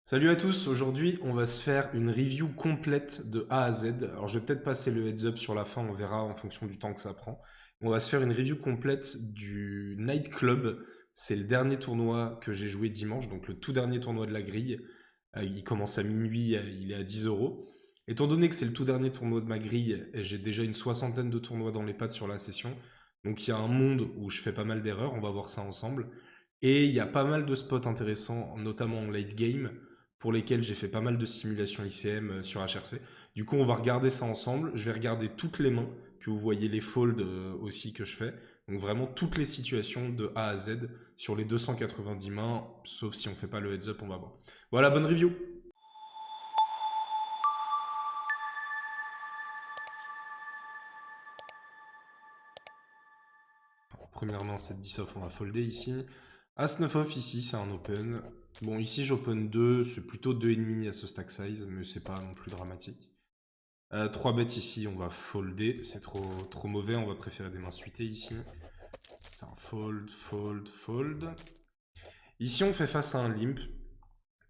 Salut à tous, aujourd'hui on va se faire une review complète de A à Z. Alors je vais peut-être passer le heads up sur la fin, on verra en fonction du temps que ça prend. On va se faire une review complète du Night Club. C'est le dernier tournoi que j'ai joué dimanche, donc le tout dernier tournoi de la grille. Il commence à minuit, il est à 10 euros. Étant donné que c'est le tout dernier tournoi de ma grille, et j'ai déjà une soixantaine de tournois dans les pattes sur la session, donc il y a un monde où je fais pas mal d'erreurs, on va voir ça ensemble. Et il y a pas mal de spots intéressants, notamment en late game pour lesquels j'ai fait pas mal de simulations ICM sur HRC. Du coup, on va regarder ça ensemble. Je vais regarder toutes les mains, que vous voyez les folds aussi que je fais. Donc vraiment toutes les situations de A à Z sur les 290 mains, sauf si on fait pas le heads up, on va voir. Voilà, bonne review. Première main, 7-10 off, on va folder ici. As 9 off ici, c'est un open. Bon, ici j'open 2, c'est plutôt 2,5 à ce stack size, mais c'est pas non plus dramatique. 3 bêtes ici, on va folder, c'est trop mauvais, on va préférer des mains suitées ici. C'est un fold, fold, fold. Ici, on fait face à un limp.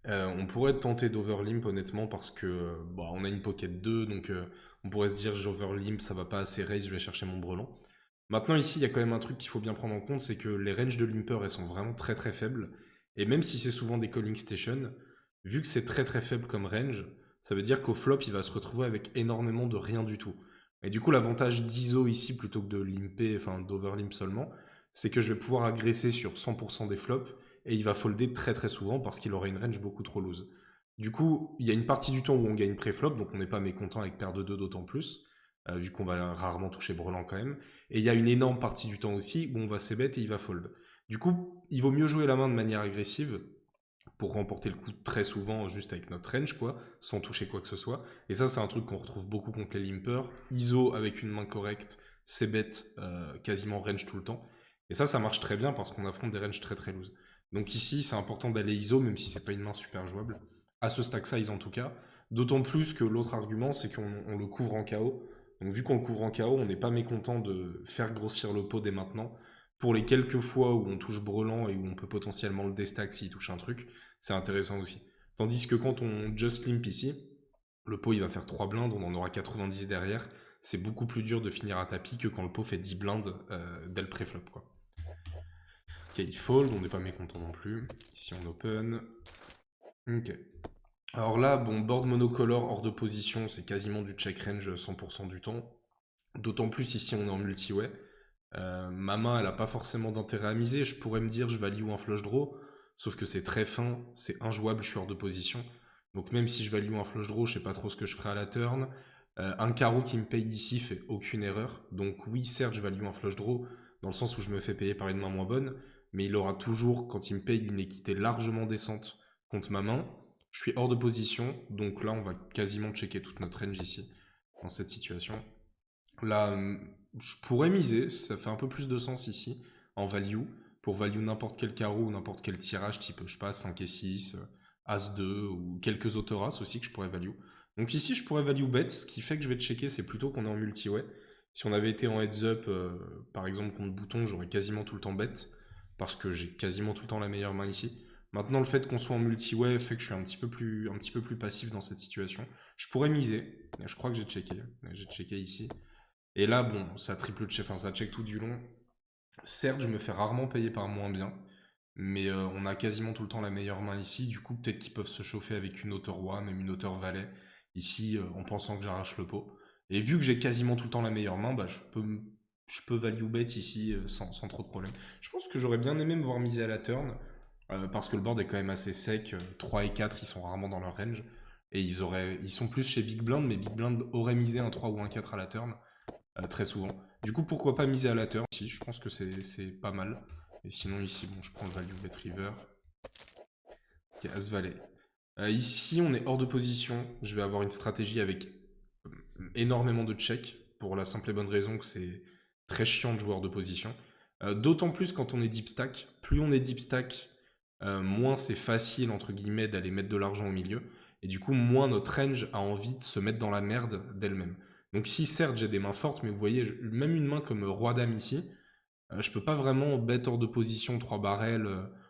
On pourrait tenter d'overlimp honnêtement parce que on a une pocket 2, donc on pourrait se dire j'overlimp, ça va pas assez raise, je vais chercher mon brelan. Maintenant ici, il y a quand même un truc qu'il faut bien prendre en compte, c'est que les ranges de limper, elles sont vraiment très très faibles. Et même si c'est souvent des calling stations, vu que c'est très très faible comme range, ça veut dire qu'au flop, il va se retrouver avec énormément de rien du tout. Et du coup, l'avantage d'ISO ici, plutôt que de limper, enfin d'overlimp seulement, c'est que je vais pouvoir agresser sur 100% des flops, et il va folder très très souvent parce qu'il aura une range beaucoup trop loose. Du coup, il y a une partie du temps où on gagne pré-flop, donc on n'est pas mécontent avec paire de 2 d'autant plus, vu qu'on va rarement toucher brelan quand même. Et il y a une énorme partie du temps aussi où on va c-bet et il va fold. Du coup, il vaut mieux jouer la main de manière agressive pour remporter le coup très souvent juste avec notre range, quoi, sans toucher quoi que ce soit. Et ça, c'est un truc qu'on retrouve beaucoup contre les limpers. ISO avec une main correcte, c-bet quasiment range tout le temps. Et ça marche très bien parce qu'on affronte des ranges très très loose. Donc ici, c'est important d'aller ISO, même si c'est pas une main super jouable, à ce stack size en tout cas. D'autant plus que l'autre argument, c'est qu'on le couvre en KO. Donc vu qu'on le couvre en KO, on n'est pas mécontent de faire grossir le pot dès maintenant. Pour les quelques fois où on touche brelan et où on peut potentiellement le destack s'il touche un truc, c'est intéressant aussi. Tandis que quand on just limp ici, le pot il va faire 3 blindes, on en aura 90 derrière. C'est beaucoup plus dur de finir à tapis que quand le pot fait 10 blindes dès le préflop, quoi. Ok, il fold, on n'est pas mécontent non plus. Ici on open. Ok. Alors là, bon, board monocolore hors de position, c'est quasiment du check range 100% du temps. D'autant plus ici on est en multi-way. Ma main, elle a pas forcément d'intérêt à miser. Je pourrais me dire je value un flush draw, sauf que c'est très fin, c'est injouable, je suis hors de position. Donc même si je value un flush draw, je sais pas trop ce que je ferai à la turn. Un carreau qui me paye ici fait aucune erreur. Donc oui, certes, je value un flush draw, dans le sens où je me fais payer par une main moins bonne, mais il aura toujours, quand il me paye, une équité largement décente contre ma main. Je suis hors de position, donc là, on va quasiment checker toute notre range ici, dans cette situation. Là, je pourrais miser, ça fait un peu plus de sens ici, en value, pour value n'importe quel carreau ou n'importe quel tirage, type, je sais pas, 5 et 6, As 2, ou quelques autres As aussi que je pourrais value. Donc ici, je pourrais value bet, ce qui fait que je vais checker, c'est plutôt qu'on est en multi-way. Si on avait été en heads up, par exemple contre bouton, j'aurais quasiment tout le temps bet, parce que j'ai quasiment tout le temps la meilleure main ici. Maintenant, le fait qu'on soit en multi-way fait que je suis un petit peu plus passif dans cette situation. Je pourrais miser, je crois que j'ai checké ici. Et là, bon, ça triple check, enfin ça check tout du long. Certes, je me fais rarement payer par moins bien, mais on a quasiment tout le temps la meilleure main ici. Du coup, peut-être qu'ils peuvent se chauffer avec une hauteur roi, même une hauteur valet, ici, en pensant que j'arrache le pot. Et vu que j'ai quasiment tout le temps la meilleure main, bah, je peux value bet ici sans trop de problème. Je pense que j'aurais bien aimé me voir miser à la turn, parce que le board est quand même assez sec. 3 et 4, ils sont rarement dans leur range. Et ils sont plus chez Big Blind, mais Big Blind aurait misé un 3 ou un 4 à la turn très souvent. Du coup, pourquoi pas miser à la turn ici, je pense que c'est pas mal. Et sinon, ici, bon, je prends le value bet river. Ok, as valet. Ici, on est hors de position. Je vais avoir une stratégie avec énormément de check, pour la simple et bonne raison que c'est très chiant de jouer hors de position. D'autant plus quand on est deep stack. Plus on est deep stack, moins c'est facile, entre guillemets, d'aller mettre de l'argent au milieu. Et du coup, moins notre range a envie de se mettre dans la merde d'elle-même. Donc ici, certes, j'ai des mains fortes, mais vous voyez, même une main comme Roi-Dame ici, je peux pas vraiment bet hors de position 3 barrels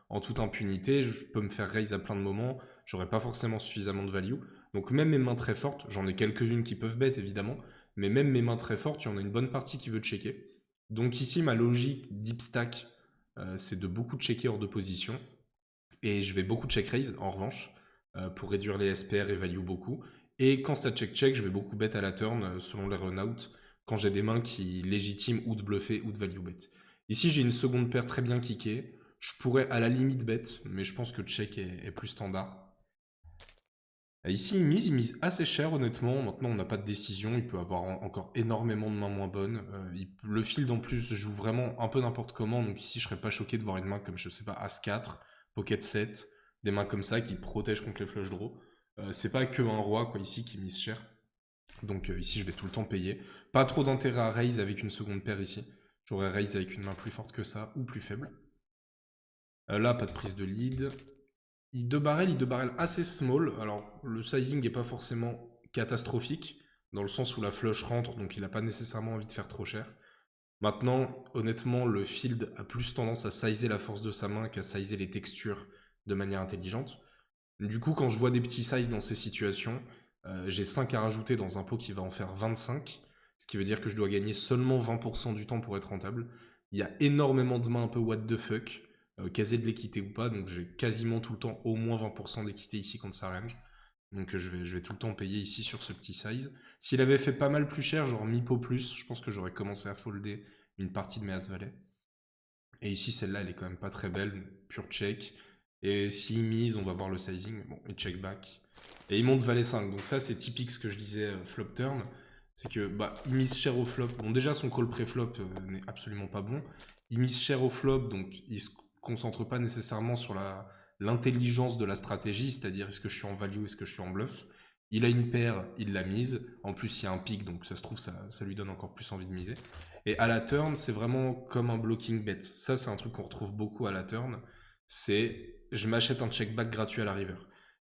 en toute impunité, je peux me faire raise à plein de moments, j'aurai pas forcément suffisamment de value. Donc même mes mains très fortes, j'en ai quelques-unes qui peuvent bet évidemment, mais même mes mains très fortes, il y en a une bonne partie qui veut checker. Donc ici, ma logique deep stack, c'est de beaucoup checker hors de position. Et je vais beaucoup check raise en revanche, pour réduire les SPR et value beaucoup. Et quand ça check, je vais beaucoup bet à la turn selon les run-out, quand j'ai des mains qui légitiment ou de bluffer ou de value bet. Ici, j'ai une seconde paire très bien kickée. Je pourrais à la limite bet, mais je pense que check est plus standard. Ici, il mise assez cher, honnêtement. Maintenant, on n'a pas de décision. Il peut avoir encore énormément de mains moins bonnes. Le field, en plus, joue vraiment un peu n'importe comment. Donc ici, je serais pas choqué de voir une main comme, je sais pas, As-4, Pocket 7, des mains comme ça qui protègent contre les flush draws. C'est pas que un roi, quoi, ici, qui mise cher. Donc ici, je vais tout le temps payer. Pas trop d'intérêt à raise avec une seconde paire ici. J'aurais raise avec une main plus forte que ça, ou plus faible. Là, pas de prise de lead. Il de barrel assez small. Alors, le sizing n'est pas forcément catastrophique, dans le sens où la flush rentre, donc il n'a pas nécessairement envie de faire trop cher. Maintenant, honnêtement, le field a plus tendance à sizer la force de sa main qu'à sizer les textures de manière intelligente. Du coup, quand je vois des petits sizes dans ces situations, j'ai 5 à rajouter dans un pot qui va en faire 25, ce qui veut dire que je dois gagner seulement 20% du temps pour être rentable. Il y a énormément de mains un peu what the fuck, quasi de l'équité ou pas, donc j'ai quasiment tout le temps au moins 20% d'équité ici contre sa range. Donc je vais tout le temps payer ici sur ce petit size. S'il avait fait pas mal plus cher, genre mi-pot plus, je pense que j'aurais commencé à folder une partie de mes As-Valet. Et ici, celle-là, elle est quand même pas très belle, pure check. Et s'il mise, on va voir le sizing. Bon, il check back. Et il monte valet 5. Donc ça, c'est typique ce que je disais flop turn. C'est que bah, il mise cher au flop. Bon, déjà, son call pré-flop n'est absolument pas bon. Il mise cher au flop, donc il se concentre pas nécessairement sur l'intelligence de la stratégie, c'est-à-dire est-ce que je suis en value, est-ce que je suis en bluff. Il a une paire, il l'a mise. En plus, il y a un pic, donc ça se trouve, ça lui donne encore plus envie de miser. Et à la turn, c'est vraiment comme un blocking bet. Ça, c'est un truc qu'on retrouve beaucoup à la turn. C'est je m'achète un check back gratuit à la river.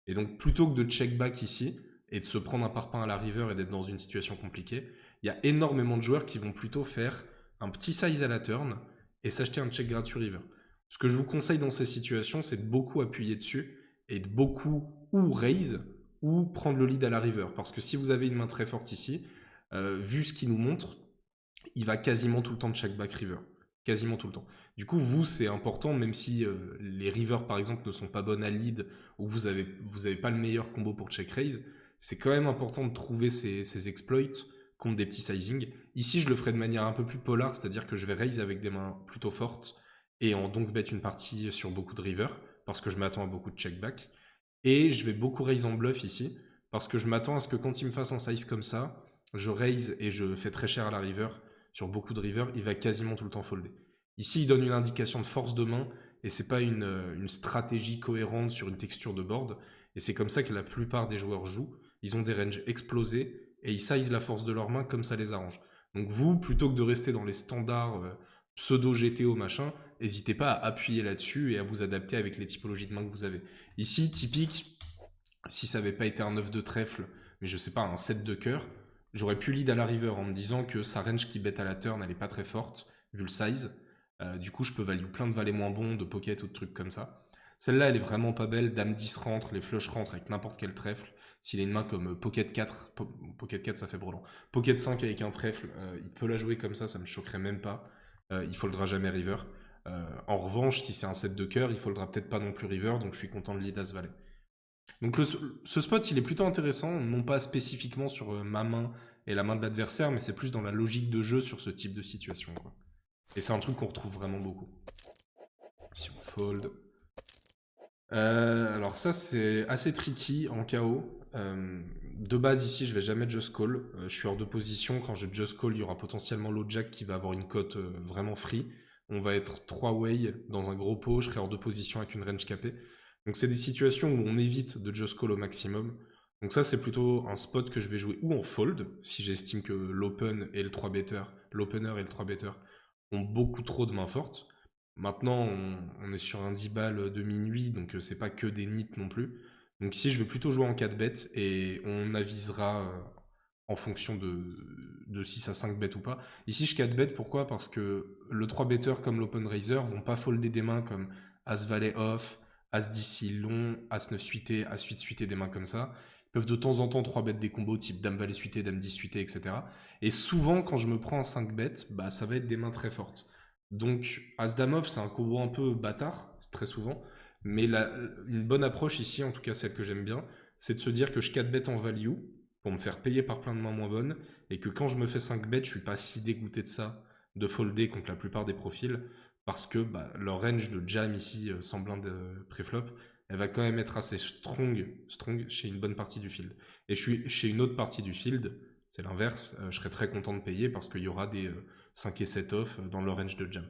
Et donc, plutôt que de check back ici et de se prendre un parpaing à la river et d'être dans une situation compliquée, il y a énormément de joueurs qui vont plutôt faire un petit size à la turn et s'acheter un check gratuit river. Ce que je vous conseille dans ces situations, c'est de beaucoup appuyer dessus et de beaucoup ou raise ou prendre le lead à la river. Parce que si vous avez une main très forte ici, vu ce qu'il nous montre, il va quasiment tout le temps de check back river. Quasiment tout le temps. Du coup, vous, c'est important, même si les rivers, par exemple, ne sont pas bonnes à lead, ou vous avez pas le meilleur combo pour check raise, c'est quand même important de trouver ces exploits contre des petits sizing. Ici, je le ferai de manière un peu plus polar, c'est-à-dire que je vais raise avec des mains plutôt fortes, et en donc bet une partie sur beaucoup de rivers, parce que je m'attends à beaucoup de check back. Et je vais beaucoup raise en bluff ici, parce que je m'attends à ce que quand il me fasse un size comme ça, je raise et je fais très cher à la river, sur beaucoup de river, il va quasiment tout le temps folder. Ici, il donne une indication de force de main, et c'est pas une stratégie cohérente sur une texture de board, et c'est comme ça que la plupart des joueurs jouent. Ils ont des ranges explosés, et ils size la force de leur main comme ça les arrange. Donc vous, plutôt que de rester dans les standards pseudo-GTO machin, n'hésitez pas à appuyer là-dessus et à vous adapter avec les typologies de main que vous avez. Ici, typique, si ça n'avait pas été un 9 de trèfle, mais je sais pas, un 7 de cœur, j'aurais pu lead à la river en me disant que sa range qui bet à la turn, elle est pas très forte, vu le size. Du coup, je peux value plein de valets moins bons, de pocket ou de trucs comme ça. Celle-là, elle est vraiment pas belle. Dame 10 rentre, les flush rentrent avec n'importe quel trèfle. S'il a une main comme Pocket 4, Pocket 4 ça fait brelan. Pocket 5 avec un trèfle, il peut la jouer comme ça me choquerait même pas. Il foldra jamais river. En revanche, si c'est un 7 de cœur, il foldra peut-être pas non plus river, donc je suis content de lead as valet. Donc ce spot, il est plutôt intéressant, non pas spécifiquement sur ma main et la main de l'adversaire, mais c'est plus dans la logique de jeu sur ce type de situation, quoi. Et c'est un truc qu'on retrouve vraiment beaucoup. Si on fold. Alors ça, c'est assez tricky en KO. De base, ici, je vais jamais just call. Je suis hors de position. Quand je just call, il y aura potentiellement l'autre jack qui va avoir une cote vraiment free. On va être 3 way dans un gros pot. Je serai hors de position avec une range capée. Donc c'est des situations où on évite de just call au maximum. Donc ça, c'est plutôt un spot que je vais jouer ou en fold, si j'estime que l'open et le 3-better, l'opener et le 3-better ont beaucoup trop de mains fortes. Maintenant, on est sur un 10 balles de minuit, donc c'est pas que des nits non plus. Donc ici, je vais plutôt jouer en 4 bêtes et on avisera en fonction de si ça 5 bêtes ou pas. Ici, je 4 bêtes, pourquoi? Parce que le 3 better comme l'open raiser vont pas folder des mains comme As-Valet off, As-10 long, As-9 suité, As-8 suité, des mains comme ça. Ils peuvent de temps en temps 3-bet des combos type Dame-Valet suité, Dame-10 suité, etc. Et souvent, quand je me prends un 5-bet, bah, ça va être des mains très fortes. Donc, As-Dame off, c'est un combo un peu bâtard, très souvent. Mais une bonne approche ici, en tout cas celle que j'aime bien, c'est de se dire que je 4-bet en value pour me faire payer par plein de mains moins bonnes, et que quand je me fais 5-bet, je suis pas si dégoûté de ça, de folder contre la plupart des profils, parce que bah, leur range de jam ici, sans blind préflop, elle va quand même être assez strong chez une bonne partie du field. Et je suis chez une autre partie du field, c'est l'inverse, je serais très content de payer parce qu'il y aura des 5 et 7 off dans leur range de jam.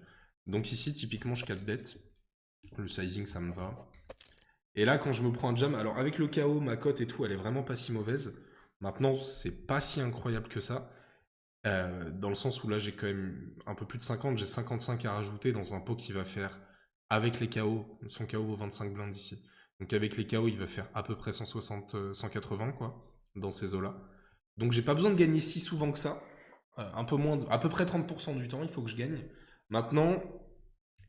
Donc ici, typiquement, je 4-bet, le sizing ça me va. Et là, quand je me prends un jam, alors avec le KO, ma cote et tout, elle est vraiment pas si mauvaise. Maintenant, c'est pas si incroyable que ça. Dans le sens où là, j'ai quand même un peu plus de 50, j'ai 55 à rajouter dans un pot qui va faire, avec les KO, son KO vaut 25 blindes ici. Donc avec les KO, il va faire à peu près 160, 180, quoi, dans ces eaux-là. Donc j'ai pas besoin de gagner si souvent que ça. Un peu moins, à peu près 30% du temps, il faut que je gagne. Maintenant,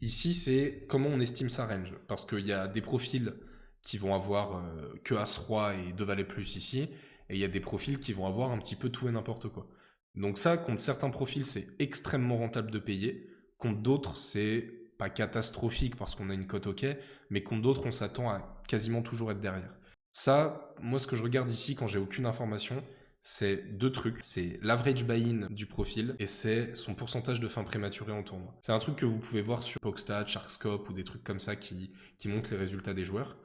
ici, c'est comment on estime sa range. Parce qu'il y a des profils qui vont avoir que As-Roi et 2 valets plus ici, et il y a des profils qui vont avoir un petit peu tout et n'importe quoi. Donc ça, contre certains profils, c'est extrêmement rentable de payer. Contre d'autres, c'est pas catastrophique parce qu'on a une cote OK, mais contre d'autres, on s'attend à quasiment toujours être derrière. Ça, moi, ce que je regarde ici quand j'ai aucune information, c'est deux trucs. C'est l'average buy-in du profil et c'est son pourcentage de fin prématurée en tournoi. C'est un truc que vous pouvez voir sur Pokestat, Sharkscope ou des trucs comme ça qui montrent les résultats des joueurs.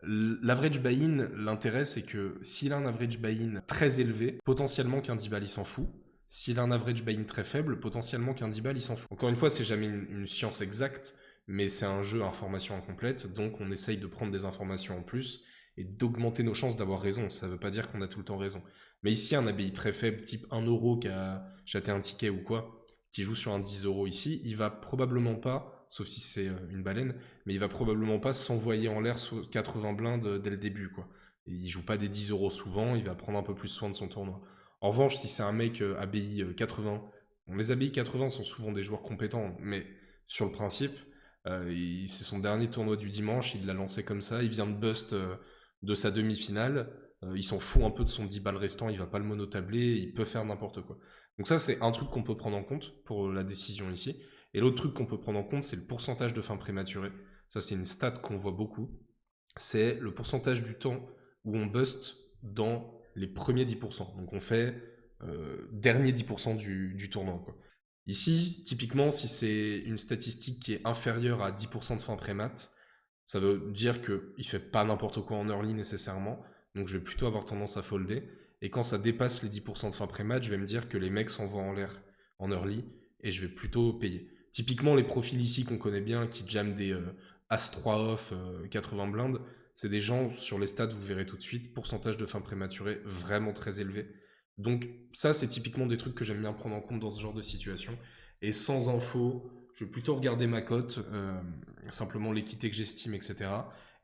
L'average buy-in, l'intérêt c'est que s'il a un average buy-in très élevé, potentiellement qu'un 10 balles il s'en fout. S'il a un average buy-in très faible, potentiellement qu'un 10 balles il s'en fout. Encore une fois, c'est jamais une science exacte, mais c'est un jeu à information incomplète, donc on essaye de prendre des informations en plus et d'augmenter nos chances d'avoir raison. Ça veut pas dire qu'on a tout le temps raison. Mais ici, un ABI très faible, type 1 euro qui a jeté un ticket ou quoi, qui joue sur un 10 euros ici, il va probablement pas, sauf si c'est une baleine, mais il va probablement pas s'envoyer en l'air sur 80 blindes dès le début, quoi. Et il joue pas des 10 euros souvent, il va prendre un peu plus soin de son tournoi. En revanche, si c'est un mec ABI 80, bon, les ABI 80 sont souvent des joueurs compétents, mais sur le principe, c'est son dernier tournoi du dimanche, il l'a lancé comme ça, il vient de bust de sa demi-finale, il s'en fout un peu de son 10 balles restant, il va pas le monotabler, il peut faire n'importe quoi. Donc ça, c'est un truc qu'on peut prendre en compte pour la décision ici. Et l'autre truc qu'on peut prendre en compte, c'est le pourcentage de fin prématurée. Ça, c'est une stat qu'on voit beaucoup. C'est le pourcentage du temps où on bust dans les premiers 10%. Donc on fait dernier 10% du tournoi, quoi. Ici, typiquement, si c'est une statistique qui est inférieure à 10% de fin prémat, ça veut dire qu'il fait pas n'importe quoi en early nécessairement. Donc je vais plutôt avoir tendance à folder. Et quand ça dépasse les 10% de fin pré-match, je vais me dire que les mecs s'envoient en l'air en early et je vais plutôt payer. Typiquement, les profils ici qu'on connaît bien, qui jamment des As-3 off, 80 blindes, c'est des gens, sur les stats, vous verrez tout de suite, pourcentage de fin prématurée vraiment très élevé. Donc ça, c'est typiquement des trucs que j'aime bien prendre en compte dans ce genre de situation. Et sans info, je vais plutôt regarder ma cote, simplement l'équité que j'estime, etc.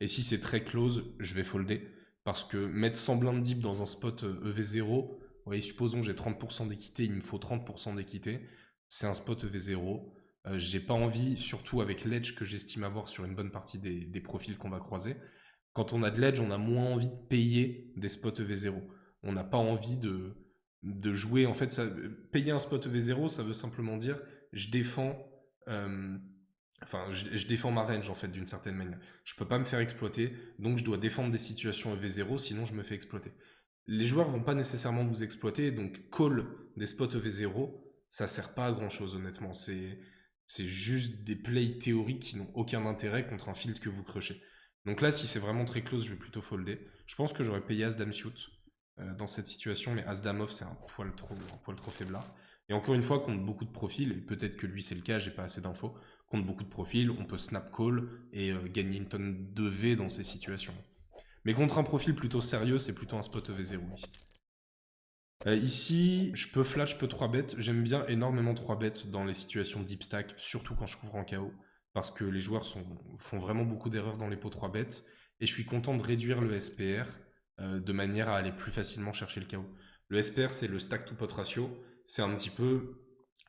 Et si c'est très close, je vais folder. Parce que mettre 100 blindes deep dans un spot EV0, voyez, supposons j'ai 30% d'équité, il me faut 30% d'équité, c'est un spot EV0. J'ai pas envie, surtout avec l'edge que j'estime avoir sur une bonne partie des profils qu'on va croiser. Quand on a de l'edge, on a moins envie de payer des spots EV0. On n'a pas envie de jouer. En fait, payer un spot EV0, ça veut simplement dire je défends. Je défends ma range en fait d'une certaine manière. Je peux pas me faire exploiter, donc je dois défendre des situations EV0, sinon je me fais exploiter. Les joueurs vont pas nécessairement vous exploiter, donc call des spots EV0, ça sert pas à grand chose honnêtement. C'est juste des plays théoriques qui n'ont aucun intérêt contre un field que vous crushez. Donc là, si c'est vraiment très close, je vais plutôt folder. Je pense que j'aurais payé As-Dame suit dans cette situation, mais As-Dame off, c'est un poil trop faiblard. Et encore une fois, contre beaucoup de profils, et peut-être que lui c'est le cas, j'ai pas assez d'infos, contre beaucoup de profils, on peut snap call et gagner une tonne de V dans ces situations. Mais contre un profil plutôt sérieux, c'est plutôt un spot EV0 ici. Ici, je peux flash, je peux 3-bet. J'aime bien énormément 3-bet dans les situations deep stack, surtout quand je couvre en KO, parce que les joueurs font vraiment beaucoup d'erreurs dans les pots 3-bet, et je suis content de réduire le SPR de manière à aller plus facilement chercher le KO. Le SPR, c'est le stack to pot ratio, c'est un petit peu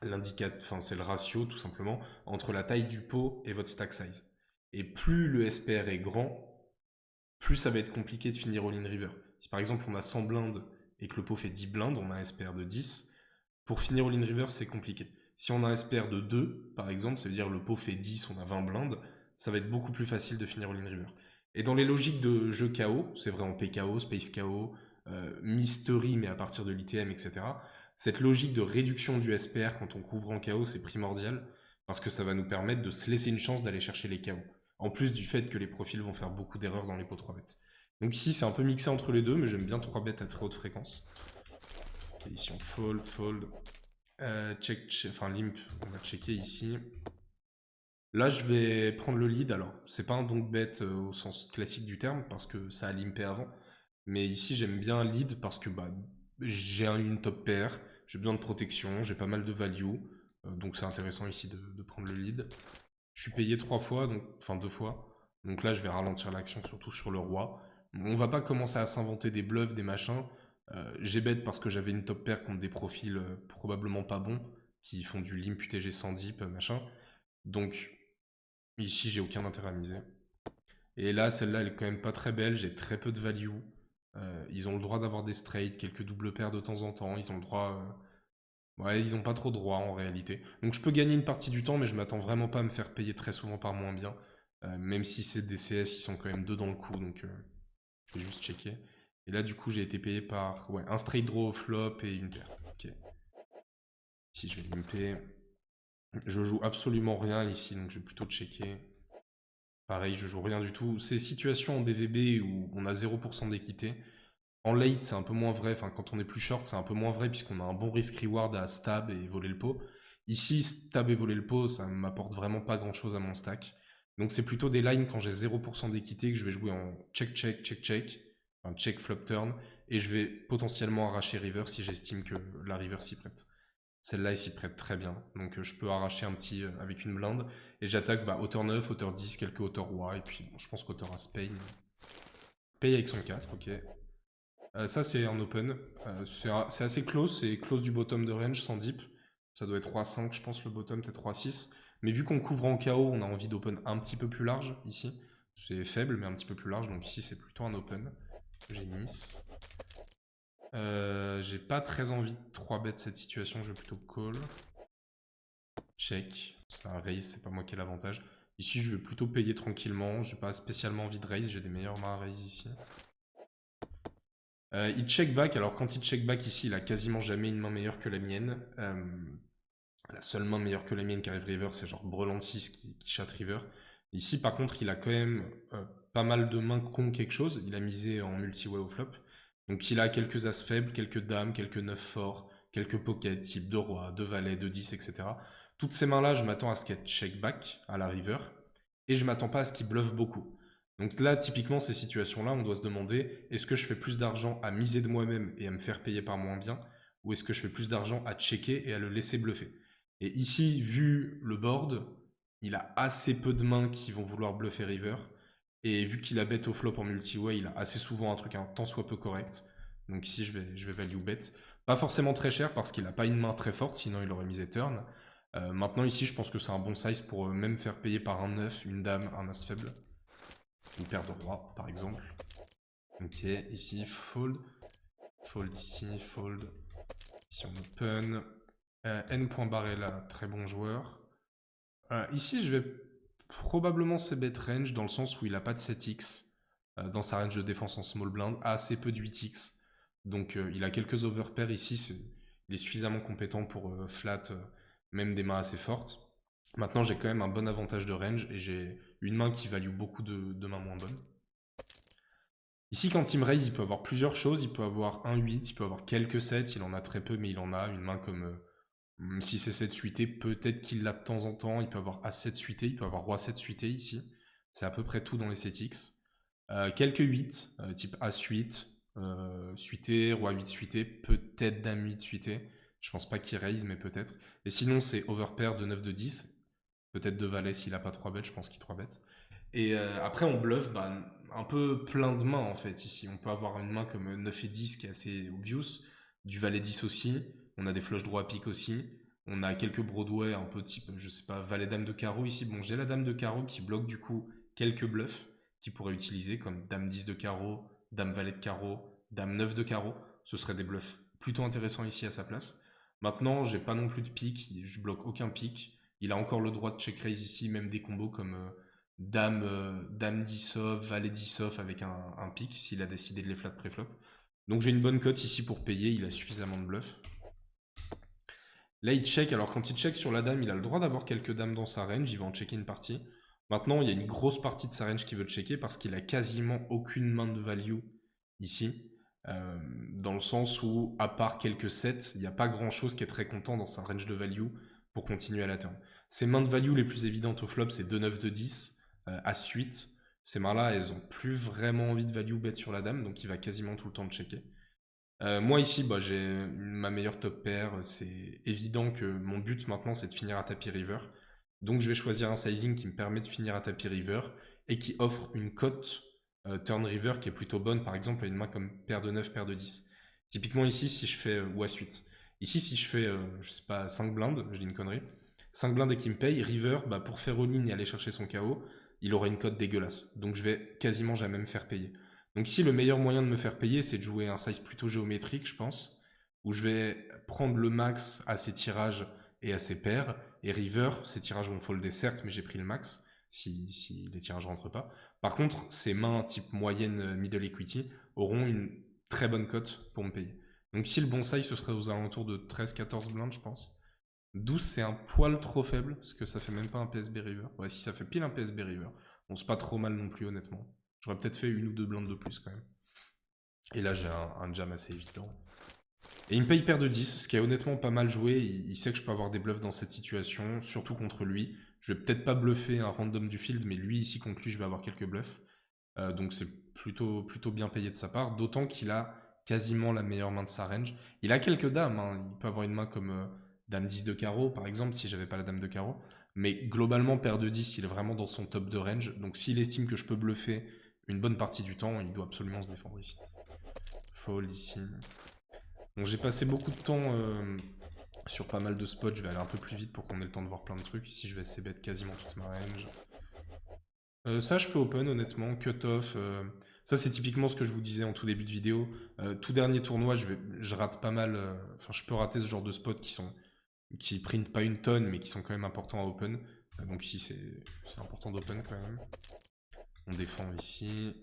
l'indicateur, enfin c'est le ratio tout simplement entre la taille du pot et votre stack size. Et plus le SPR est grand, plus ça va être compliqué de finir all-in river. Si par exemple on a 100 blindes et que le pot fait 10 blindes, on a un SPR de 10. Pour finir all-in river, c'est compliqué. Si on a un SPR de 2, par exemple, ça veut dire le pot fait 10, on a 20 blindes, ça va être beaucoup plus facile de finir all-in river. Et dans les logiques de jeu KO, c'est vrai en PKO, Space KO, Mystery, mais à partir de l'ITM, etc., cette logique de réduction du SPR quand on couvre en KO, c'est primordial, parce que ça va nous permettre de se laisser une chance d'aller chercher les KO. En plus du fait que les profils vont faire beaucoup d'erreurs dans les pots 3 bêtes. Donc ici, c'est un peu mixé entre les deux, mais j'aime bien 3 bêtes à très haute fréquence. Okay, ici, on fold, fold. Enfin limp, on va checker ici. Là, je vais prendre le lead. Alors, c'est pas un donk bet au sens classique du terme, parce que ça a limpé avant. Mais ici, j'aime bien lead parce que j'ai une top pair, j'ai besoin de protection, j'ai pas mal de value. Donc c'est intéressant ici de prendre le lead. Je suis payé 3 fois, enfin 2 fois. Donc là, je vais ralentir l'action, surtout sur le roi. On va pas commencer à s'inventer des bluffs, des machins. J'ai bet parce que j'avais une top pair contre des profils probablement pas bons, qui font du limp UTG 100 deep, machin. Donc ici, j'ai aucun intérêt à miser. Et là, celle-là, elle est quand même pas très belle, j'ai très peu de value. Ils ont le droit d'avoir des straights, quelques doubles paires de temps en temps, ils ont le droit... Ouais, ils ont pas trop droit en réalité. Donc je peux gagner une partie du temps, mais je m'attends vraiment pas à me faire payer très souvent par moins bien. Même si c'est des CS, ils sont quand même deux dans le coup, donc je vais juste checker. Et là, du coup, j'ai été payé par un straight draw au flop et une paire. Ok. Ici, je vais limper. Je joue absolument rien ici, donc je vais plutôt checker. Pareil, je joue rien du tout. Ces situations en BVB où on a 0% d'équité, en late, c'est un peu moins vrai. Enfin, quand on est plus short, c'est un peu moins vrai puisqu'on a un bon risk-reward à stab et voler le pot. Ici, stab et voler le pot, ça ne m'apporte vraiment pas grand-chose à mon stack. Donc c'est plutôt des lines quand j'ai 0% d'équité que je vais jouer en check-check, check-check, enfin check-flop-turn, et je vais potentiellement arracher river si j'estime que la river s'y prête. Celle-là, elle s'y prête très bien. Donc je peux arracher un petit avec une blinde, et j'attaque hauteur 9, hauteur 10, quelques hauteurs roi, et puis bon, je pense qu'hauteur As paye. Paye avec son 4, ok. Ça, c'est en open. C'est assez close, c'est close du bottom de range, sans deep. Ça doit être 3-5, je pense, le bottom, peut-être 3-6. Mais vu qu'on couvre en KO, on a envie d'open un petit peu plus large, ici. C'est faible, mais un petit peu plus large, donc ici, c'est plutôt un open. J'ai miss. J'ai pas très envie de 3 bet cette situation, je vais plutôt call. Check. C'est un raise, c'est pas moi qui ai l'avantage. Ici, je vais plutôt payer tranquillement. J'ai pas spécialement envie de raise, j'ai des meilleures mains à raise ici. Il check back, alors quand il check back ici, il a quasiment jamais une main meilleure que la mienne. La seule main meilleure que la mienne qui arrive river, c'est genre Breland 6 qui chatte river. Ici, par contre, il a quand même pas mal de mains contre quelque chose. Il a misé en multi-way au flop. Donc il a quelques as faibles, quelques dames, quelques neufs forts, quelques pockets, type de roi, de valet, de 10, etc. Toutes ces mains-là, je m'attends à ce qu'elles check back à la river. Et je m'attends pas à ce qu'il bluffe beaucoup. Donc là, typiquement, ces situations-là, on doit se demander, est-ce que je fais plus d'argent à miser de moi-même et à me faire payer par moins bien, ou est-ce que je fais plus d'argent à checker et à le laisser bluffer? Et ici, vu le board, il a assez peu de mains qui vont vouloir bluffer river, et vu qu'il a bet au flop en multi-way, il a assez souvent un truc un tant soit peu correct. Donc ici, je vais value bet. Pas forcément très cher, parce qu'il n'a pas une main très forte, sinon il aurait misé turn. Maintenant, ici, je pense que c'est un bon size pour même faire payer par un 9, une dame, un as faible. Une paire de rois, par exemple. Ok, ici, fold. Fold ici, fold. Ici, on open. N.Barrella, très bon joueur. Ici, je vais probablement c-bet range, dans le sens où il n'a pas de 7x. Dans sa range de défense en small blind, assez peu de 8x. Donc, il a quelques overpairs ici. Il est suffisamment compétent pour flat, même des mains assez fortes. Maintenant, j'ai quand même un bon avantage de range et j'ai une main qui value beaucoup de mains moins bonnes. Ici, quand il me raise, il peut avoir plusieurs choses. Il peut avoir un 8, il peut avoir quelques 7. Il en a très peu, mais il en a. Une main comme 6 et 7 suité, peut-être qu'il l'a de temps en temps. Il peut avoir As7 suité, il peut avoir Roi 7 suité ici. C'est à peu près tout dans les 7x. Quelques 8, type As8, suité, Roi 8 suité, peut-être Dame 8 suité. Je pense pas qu'il raise, mais peut-être. Et sinon, c'est overpair de 9 de 10. Peut-être de valet s'il a pas 3 bêtes, je pense qu'il 3 bêtes. Et après, on bluffe un peu plein de mains en fait ici. On peut avoir une main comme 9 et 10 qui est assez obvious, du valet 10 aussi, on a des flush droit à pique aussi, on a quelques Broadway un peu type, je sais pas, valet dame de carreau ici. Bon, j'ai la dame de carreau qui bloque du coup quelques bluffs qu'il pourrait utiliser, comme Dame 10 de carreau, Dame Valet de carreau, Dame 9 de carreau. Ce serait des bluffs plutôt intéressants ici à sa place. Maintenant, j'ai pas non plus de pique, je bloque aucun pique. Il a encore le droit de check raise ici, même des combos comme Dame 10 off, Valet 10 off avec un pique, s'il a décidé de les flat préflop. Donc j'ai une bonne cote ici pour payer, il a suffisamment de bluff. Là, il check. Alors, quand il check sur la dame, il a le droit d'avoir quelques dames dans sa range. Il va en checker une partie. Maintenant, il y a une grosse partie de sa range qu'il veut checker parce qu'il a quasiment aucune main de value ici. Dans le sens où, à part quelques sets, il n'y a pas grand-chose qui est très content dans sa range de value pour continuer à la turn. Ses mains de value les plus évidentes au flop, c'est 2-9, 2-10, As-8. Ces mains-là, elles ont plus vraiment envie de value bet sur la dame, donc il va quasiment tout le temps checker. Moi ici, bah, j'ai ma meilleure top pair. C'est évident que mon but maintenant, c'est de finir à tapis river. Donc je vais choisir un sizing qui me permet de finir à tapis river et qui offre une cote turn river qui est plutôt bonne, par exemple à une main comme paire de 9, paire de 10. Typiquement ici, si je fais, ou As-8. Ici, si je fais, je sais pas, 5 blindes, je dis une connerie, 5 blindes et qui me paye, river, bah, pour faire all-in et aller chercher son KO, il aura une cote dégueulasse. Donc je vais quasiment jamais me faire payer. Donc ici, le meilleur moyen de me faire payer, c'est de jouer un size plutôt géométrique, je pense, où je vais prendre le max à ses tirages et à ses paires, et river, ses tirages vont folder certes, mais j'ai pris le max, si les tirages rentrent pas. Par contre, ses mains type moyenne middle equity auront une très bonne cote pour me payer. Donc ici, le bon size, ce serait aux alentours de 13-14 blindes, je pense. 12, c'est un poil trop faible, parce que ça fait même pas un PSB river. Ouais, si ça fait pile un PSB river. Bon, c'est pas trop mal non plus, honnêtement. J'aurais peut-être fait une ou deux blindes de plus quand même. Et là, j'ai un jam assez évident. Et il me paye paire de 10, ce qui est honnêtement pas mal joué. Il sait que je peux avoir des bluffs dans cette situation, surtout contre lui. Je vais peut-être pas bluffer un random du field, mais lui, ici, contre lui, je vais avoir quelques bluffs. Donc c'est plutôt bien payé de sa part, d'autant qu'il a quasiment la meilleure main de sa range. Il a quelques dames, hein. Il peut avoir une main comme Dame 10 de carreau, par exemple, si j'avais pas la Dame de carreau. Mais globalement, paire de 10, il est vraiment dans son top de range. Donc s'il estime que je peux bluffer une bonne partie du temps, il doit absolument se défendre ici. Fold ici. Donc j'ai passé beaucoup de temps sur pas mal de spots. Je vais aller un peu plus vite pour qu'on ait le temps de voir plein de trucs. Ici, je vais c-bet quasiment toute ma range. Ça, je peux open, honnêtement. Cut-off. Ça, c'est typiquement ce que je vous disais en tout début de vidéo. Tout dernier tournoi, je rate pas mal. Enfin, je peux rater ce genre de spots qui printent pas une tonne, mais qui sont quand même importants à open. Donc ici, c'est important d'open quand même. On défend ici.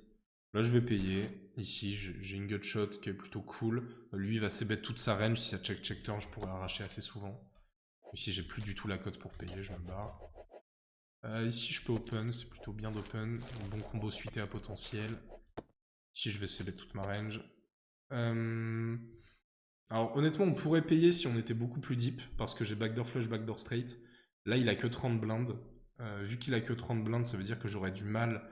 Là, je vais payer. Ici, j'ai une gutshot qui est plutôt cool. Lui, il va c-bet toute sa range. Si ça check turn, je pourrais arracher assez souvent. Ici, j'ai plus du tout la cote pour payer, je me barre. Ici, je peux open, c'est plutôt bien d'open. Un bon combo suité à potentiel. Ici, je vais c-bet toute ma range. Alors, honnêtement, on pourrait payer si on était beaucoup plus deep, parce que j'ai backdoor flush, backdoor straight. Là, il a que 30 blindes. Vu qu'il a que 30 blindes, ça veut dire que j'aurais du mal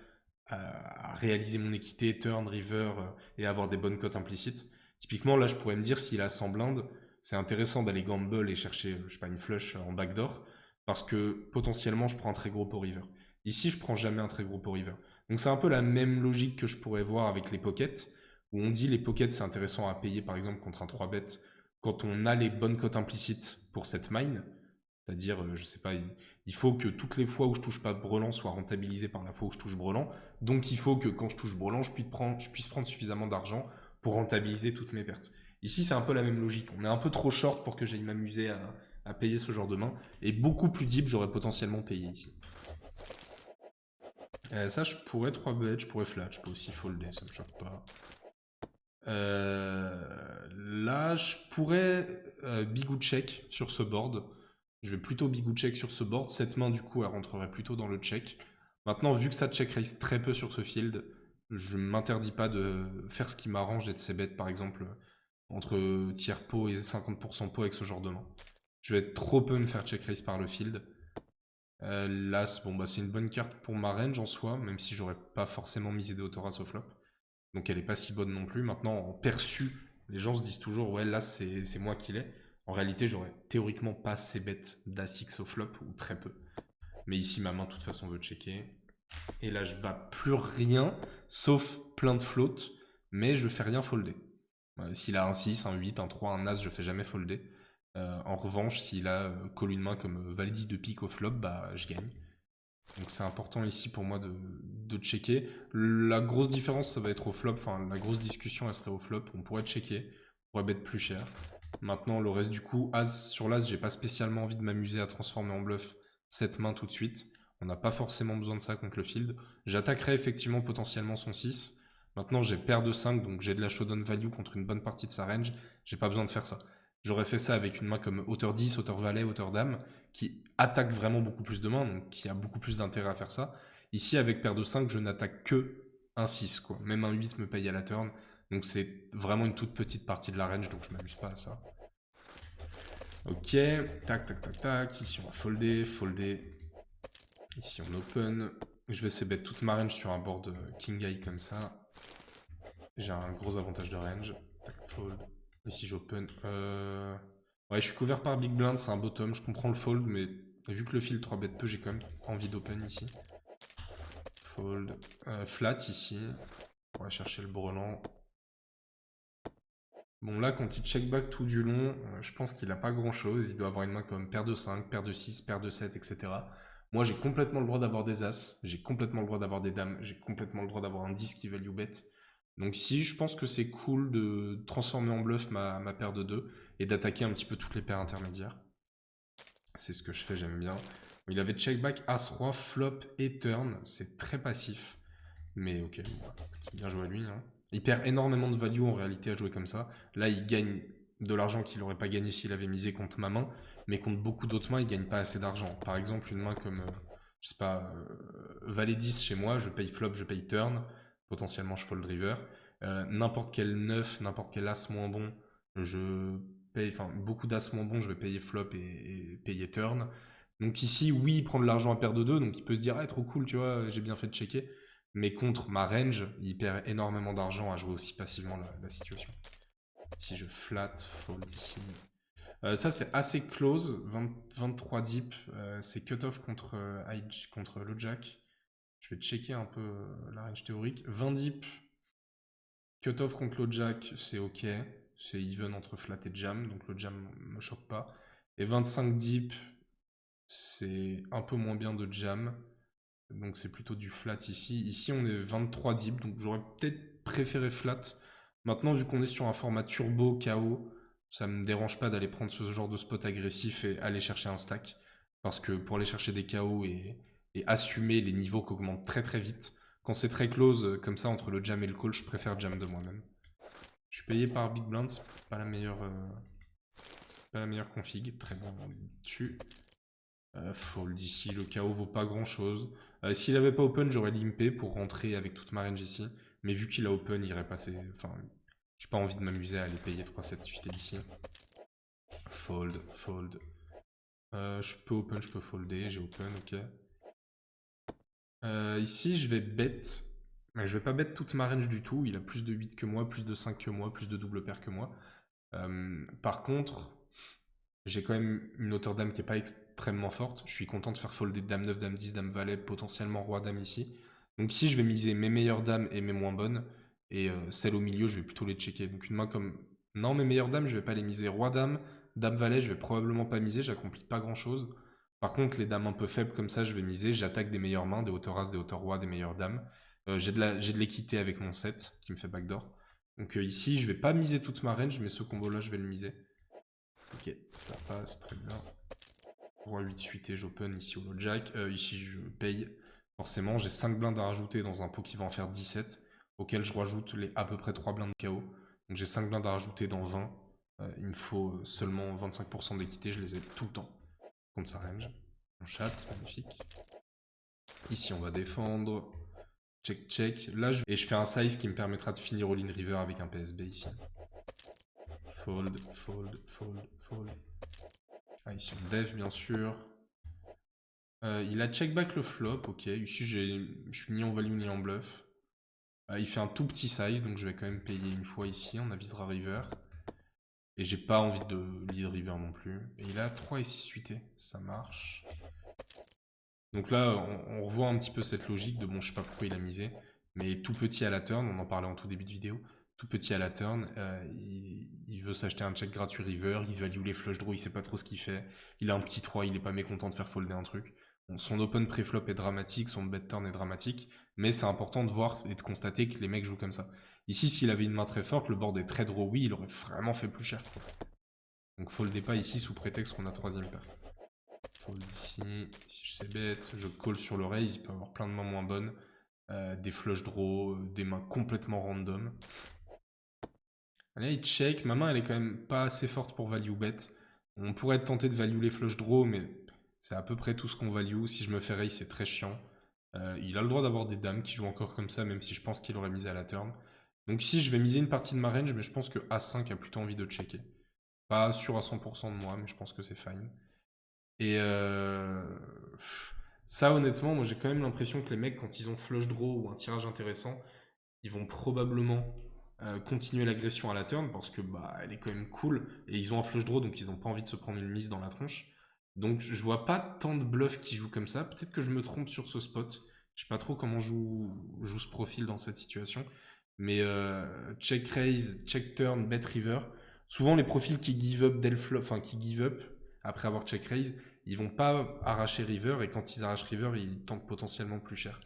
à réaliser mon équité, turn, river, et avoir des bonnes cotes implicites. Typiquement, là, je pourrais me dire, s'il a 100 blindes, c'est intéressant d'aller gamble et chercher, je sais pas, une flush en backdoor, parce que potentiellement, je prends un très gros pot river. Ici, je prends jamais un très gros pot river. Donc, c'est un peu la même logique que je pourrais voir avec les pockets, où on dit les pockets, c'est intéressant à payer, par exemple, contre un 3-bet, quand on a les bonnes cotes implicites pour cette mine, c'est-à-dire, je sais pas, il faut que toutes les fois où je touche pas brelan soient rentabilisées par la fois où je touche brelan. Donc il faut que quand je touche brelan, je puisse prendre suffisamment d'argent pour rentabiliser toutes mes pertes. Ici, c'est un peu la même logique. On est un peu trop short pour que j'aille m'amuser à payer ce genre de main. Et beaucoup plus deep, j'aurais potentiellement payé ici. Ça, je pourrais 3 bet, je pourrais flat, je peux aussi folder, ça me choque pas. Là, je pourrais bigou check sur ce board. Je vais plutôt bigou check sur ce board. Cette main, du coup, elle rentrerait plutôt dans le check. Maintenant, vu que ça check raise très peu sur ce field, je m'interdis pas de faire ce qui m'arrange d'être c-bet, par exemple, entre tiers pot et 50% pot avec ce genre de main. Je vais trop peu me faire check raise par le field. L'As, bon, bah, c'est une bonne carte pour ma range en soi, même si j'aurais pas forcément misé de Autoras au flop. Donc elle est pas si bonne non plus. Maintenant, en perçu, les gens se disent toujours, ouais, là, c'est moi qui l'ai. En réalité, j'aurais théoriquement pas assez bête d'As-X au flop, ou très peu. Mais ici, ma main, de toute façon, veut checker. Et là, je bats plus rien, sauf plein de floats, mais je fais rien folder. S'il a un 6, un 8, un 3, un As, je fais jamais folder. En revanche, s'il a call une main comme Valet 10 de pique au flop, bah je gagne. Donc c'est important ici pour moi de checker. La grosse différence, ça va être au flop. Enfin, la grosse discussion, elle serait au flop. On pourrait checker, on pourrait bet plus cher. Maintenant, le reste du coup, As sur l'As, j'ai pas spécialement envie de m'amuser à transformer en bluff cette main tout de suite. On n'a pas forcément besoin de ça contre le field. J'attaquerai effectivement potentiellement son 6. Maintenant, j'ai paire de 5, donc j'ai de la showdown value contre une bonne partie de sa range. J'ai pas besoin de faire ça. J'aurais fait ça avec une main comme hauteur 10, hauteur valet, hauteur dame, qui attaque vraiment beaucoup plus de mains, donc qui a beaucoup plus d'intérêt à faire ça. Ici, avec paire de 5, je n'attaque que un 6, quoi. Même un 8 me paye à la turn. Donc c'est vraiment une toute petite partie de la range, donc je m'amuse pas à ça. Ok, tac, tac, tac, tac. Ici, on va folder, folder. Ici, on open. Je vais c-bet toute ma range sur un board king high comme ça. J'ai un gros avantage de range. Tac, fold. Ici, j'open. Ouais, je suis couvert par big blind, c'est un bottom. Je comprends le fold, mais vu que le fil 3 bet peu, j'ai quand même envie d'open ici. Fold. Flat ici. On va chercher le brelan. Bon, là, quand il check back tout du long, je pense qu'il n'a pas grand-chose. Il doit avoir une main comme paire de 5, paire de 6, paire de 7, etc. Moi, j'ai complètement le droit d'avoir des as. J'ai complètement le droit d'avoir des dames. J'ai complètement le droit d'avoir un 10 qui value bet. Donc ici, je pense que c'est cool de transformer en bluff ma paire de 2 et d'attaquer un petit peu toutes les paires intermédiaires. C'est ce que je fais, j'aime bien. Il avait check back As-Roi, flop et turn. C'est très passif. Mais ok, bien joué à lui. Hein. Il perd énormément de value en réalité à jouer comme ça. Là, il gagne de l'argent qu'il n'aurait pas gagné s'il avait misé contre ma main. Mais contre beaucoup d'autres mains, il gagne pas assez d'argent. Par exemple, une main comme, je sais pas, Valet 10 chez moi, je paye flop, je paye turn. Potentiellement, je fold river. N'importe quel 9, n'importe quel as moins bon, je paye, enfin, beaucoup d'as moins bon, je vais payer flop et payer turn. Donc ici, oui, il prend de l'argent à paire de 2, donc il peut se dire, ah, trop cool, tu vois, j'ai bien fait de checker. Mais contre ma range, il perd énormément d'argent à jouer aussi passivement la situation. Si je flat, fold ici. Ça, c'est assez close. 23 deep. C'est cut-off contre le jack. Je vais checker un peu la range théorique. 20 deep. Cut-off contre le jack, c'est ok. C'est even entre flat et jam. Donc le jam me choque pas. Et 25 deep, c'est un peu moins bien de jam. Donc c'est plutôt du flat ici. Ici on est 23 deep, donc j'aurais peut-être préféré flat. Maintenant vu qu'on est sur un format turbo KO, ça me dérange pas d'aller prendre ce genre de spot agressif et aller chercher un stack. Parce que pour aller chercher des KO et assumer les niveaux qui augmentent très très vite, quand c'est très close comme ça entre le jam et le call, je préfère jam de moi-même. Je suis payé par Big Blind, c'est pas la meilleure config, très bien dessus. Fold ici, le KO vaut pas grand chose. S'il avait pas open, j'aurais limpé pour rentrer avec toute ma range ici. Mais vu qu'il a open, il irait passer. Enfin, j'ai pas envie de m'amuser à aller payer 3-7 suite ici. Fold, fold. Je peux open, je peux folder, j'ai open, ok. Ici, je vais bet. Mais je vais pas bet toute ma range du tout. Il a plus de 8 que moi, plus de 5 que moi, plus de double paire que moi. Par contre, j'ai quand même une hauteur dame qui n'est pas extrêmement forte. Je suis content de faire folder dame 9, dame 10, dame valet, potentiellement roi dame ici. Donc ici, je vais miser mes meilleures dames et mes moins bonnes. Et celles au milieu, je vais plutôt les checker. Donc une main comme... Non, mes meilleures dames, je vais pas les miser. Roi dame, dame valet, je vais probablement pas miser. J'accomplis pas grand-chose. Par contre, les dames un peu faibles comme ça, je vais miser. J'attaque des meilleures mains, des hauteurs as, des hauteurs roi, des meilleures dames. J'ai de l'équité avec mon 7 qui me fait backdoor. Donc ici, je vais pas miser toute ma range, mais ce combo-là, je vais le miser. Ok, ça passe, très bien. Roi 8 suité, j'open ici au low jack. Ici, je paye. Forcément, j'ai 5 blindes à rajouter dans un pot qui va en faire 17, auquel je rajoute les à peu près 3 blindes KO. Donc j'ai 5 blindes à rajouter dans 20. Il me faut seulement 25% d'équité, je les ai tout le temps. Contre sa range. On chatte, magnifique. Ici, on va défendre. Check, check. Là, et je fais un size qui me permettra de finir all-in river avec un PSB ici. Fold, fold, fold, fold. Ah, ici on dev bien sûr. Il a check back le flop, ok. Ici je suis ni en value ni en bluff. Il fait un tout petit size, donc je vais quand même payer une fois ici. On avisera river. Et j'ai pas envie de lead river non plus. Et il a 3 et 6 suités, ça marche. Donc là, on revoit un petit peu cette logique de bon, je sais pas pourquoi il a misé. Mais tout petit à la turn, on en parlait en tout début de vidéo. Tout petit à la turn, il veut s'acheter un check gratuit river, il value les flush draws, il sait pas trop ce qu'il fait. Il a un petit 3, il est pas mécontent de faire folder un truc. Bon, son open préflop est dramatique, son bet turn est dramatique, mais c'est important de voir et de constater que les mecs jouent comme ça. Ici, s'il avait une main très forte, le board est très drawy, il aurait vraiment fait plus cher. Donc foldez pas ici sous prétexte qu'on a troisième paire. Fold ici, si je sais bête, je call sur le raise, il peut avoir plein de mains moins bonnes. Des flush draw, des mains complètement random. Allez, il check, ma main elle est quand même pas assez forte pour value bet. On pourrait être tenté de value les flush draw, mais c'est à peu près tout ce qu'on value. Si je me fais raise, c'est très chiant. Il a le droit d'avoir des dames qui jouent encore comme ça, même si je pense qu'il aurait misé à la turn. Donc ici, je vais miser une partie de ma range, mais je pense que A5 a plutôt envie de checker. Pas sûr à 100% de moi, mais je pense que c'est fine. Et ça, honnêtement, moi j'ai quand même l'impression que les mecs, quand ils ont flush draw ou un tirage intéressant, ils vont probablement continuer l'agression à la turn parce que bah elle est quand même cool et ils ont un flush draw donc ils n'ont pas envie de se prendre une mise dans la tronche. Donc je vois pas tant de bluffs qui jouent comme ça. Peut-être que je me trompe sur ce spot. Je sais pas trop comment joue ce profil dans cette situation. Mais check raise, check turn, bet river. Souvent les profils qui give up dès le flop, enfin qui give up après avoir check raise, ils vont pas arracher river et quand ils arrachent river, ils tentent potentiellement plus cher.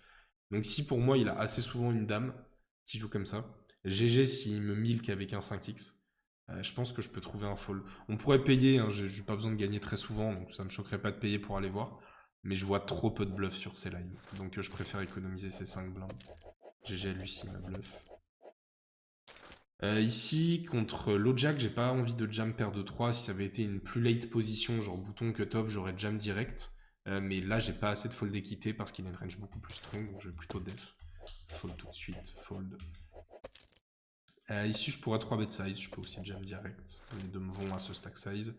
Donc ici pour moi il a assez souvent une dame qui joue comme ça. GG s'il me milk avec un 5x. Je pense que je peux trouver un fold. On pourrait payer, hein, j'ai pas besoin de gagner très souvent, donc ça me choquerait pas de payer pour aller voir. Mais je vois trop peu de bluffs sur ces lines. Donc je préfère économiser ces 5 blindes. GG à lui s'il me bluff. Ici, contre low jack, j'ai pas envie de jam paire de 3. Si ça avait été une plus late position, genre bouton cut-off, j'aurais jam direct. Mais là, j'ai pas assez de fold d'équité parce qu'il a une range beaucoup plus strong, donc je vais plutôt def. Fold tout de suite, fold. Ici, je pourrais 3 bet size, je peux aussi jam direct. Les deux me vont à ce stack size.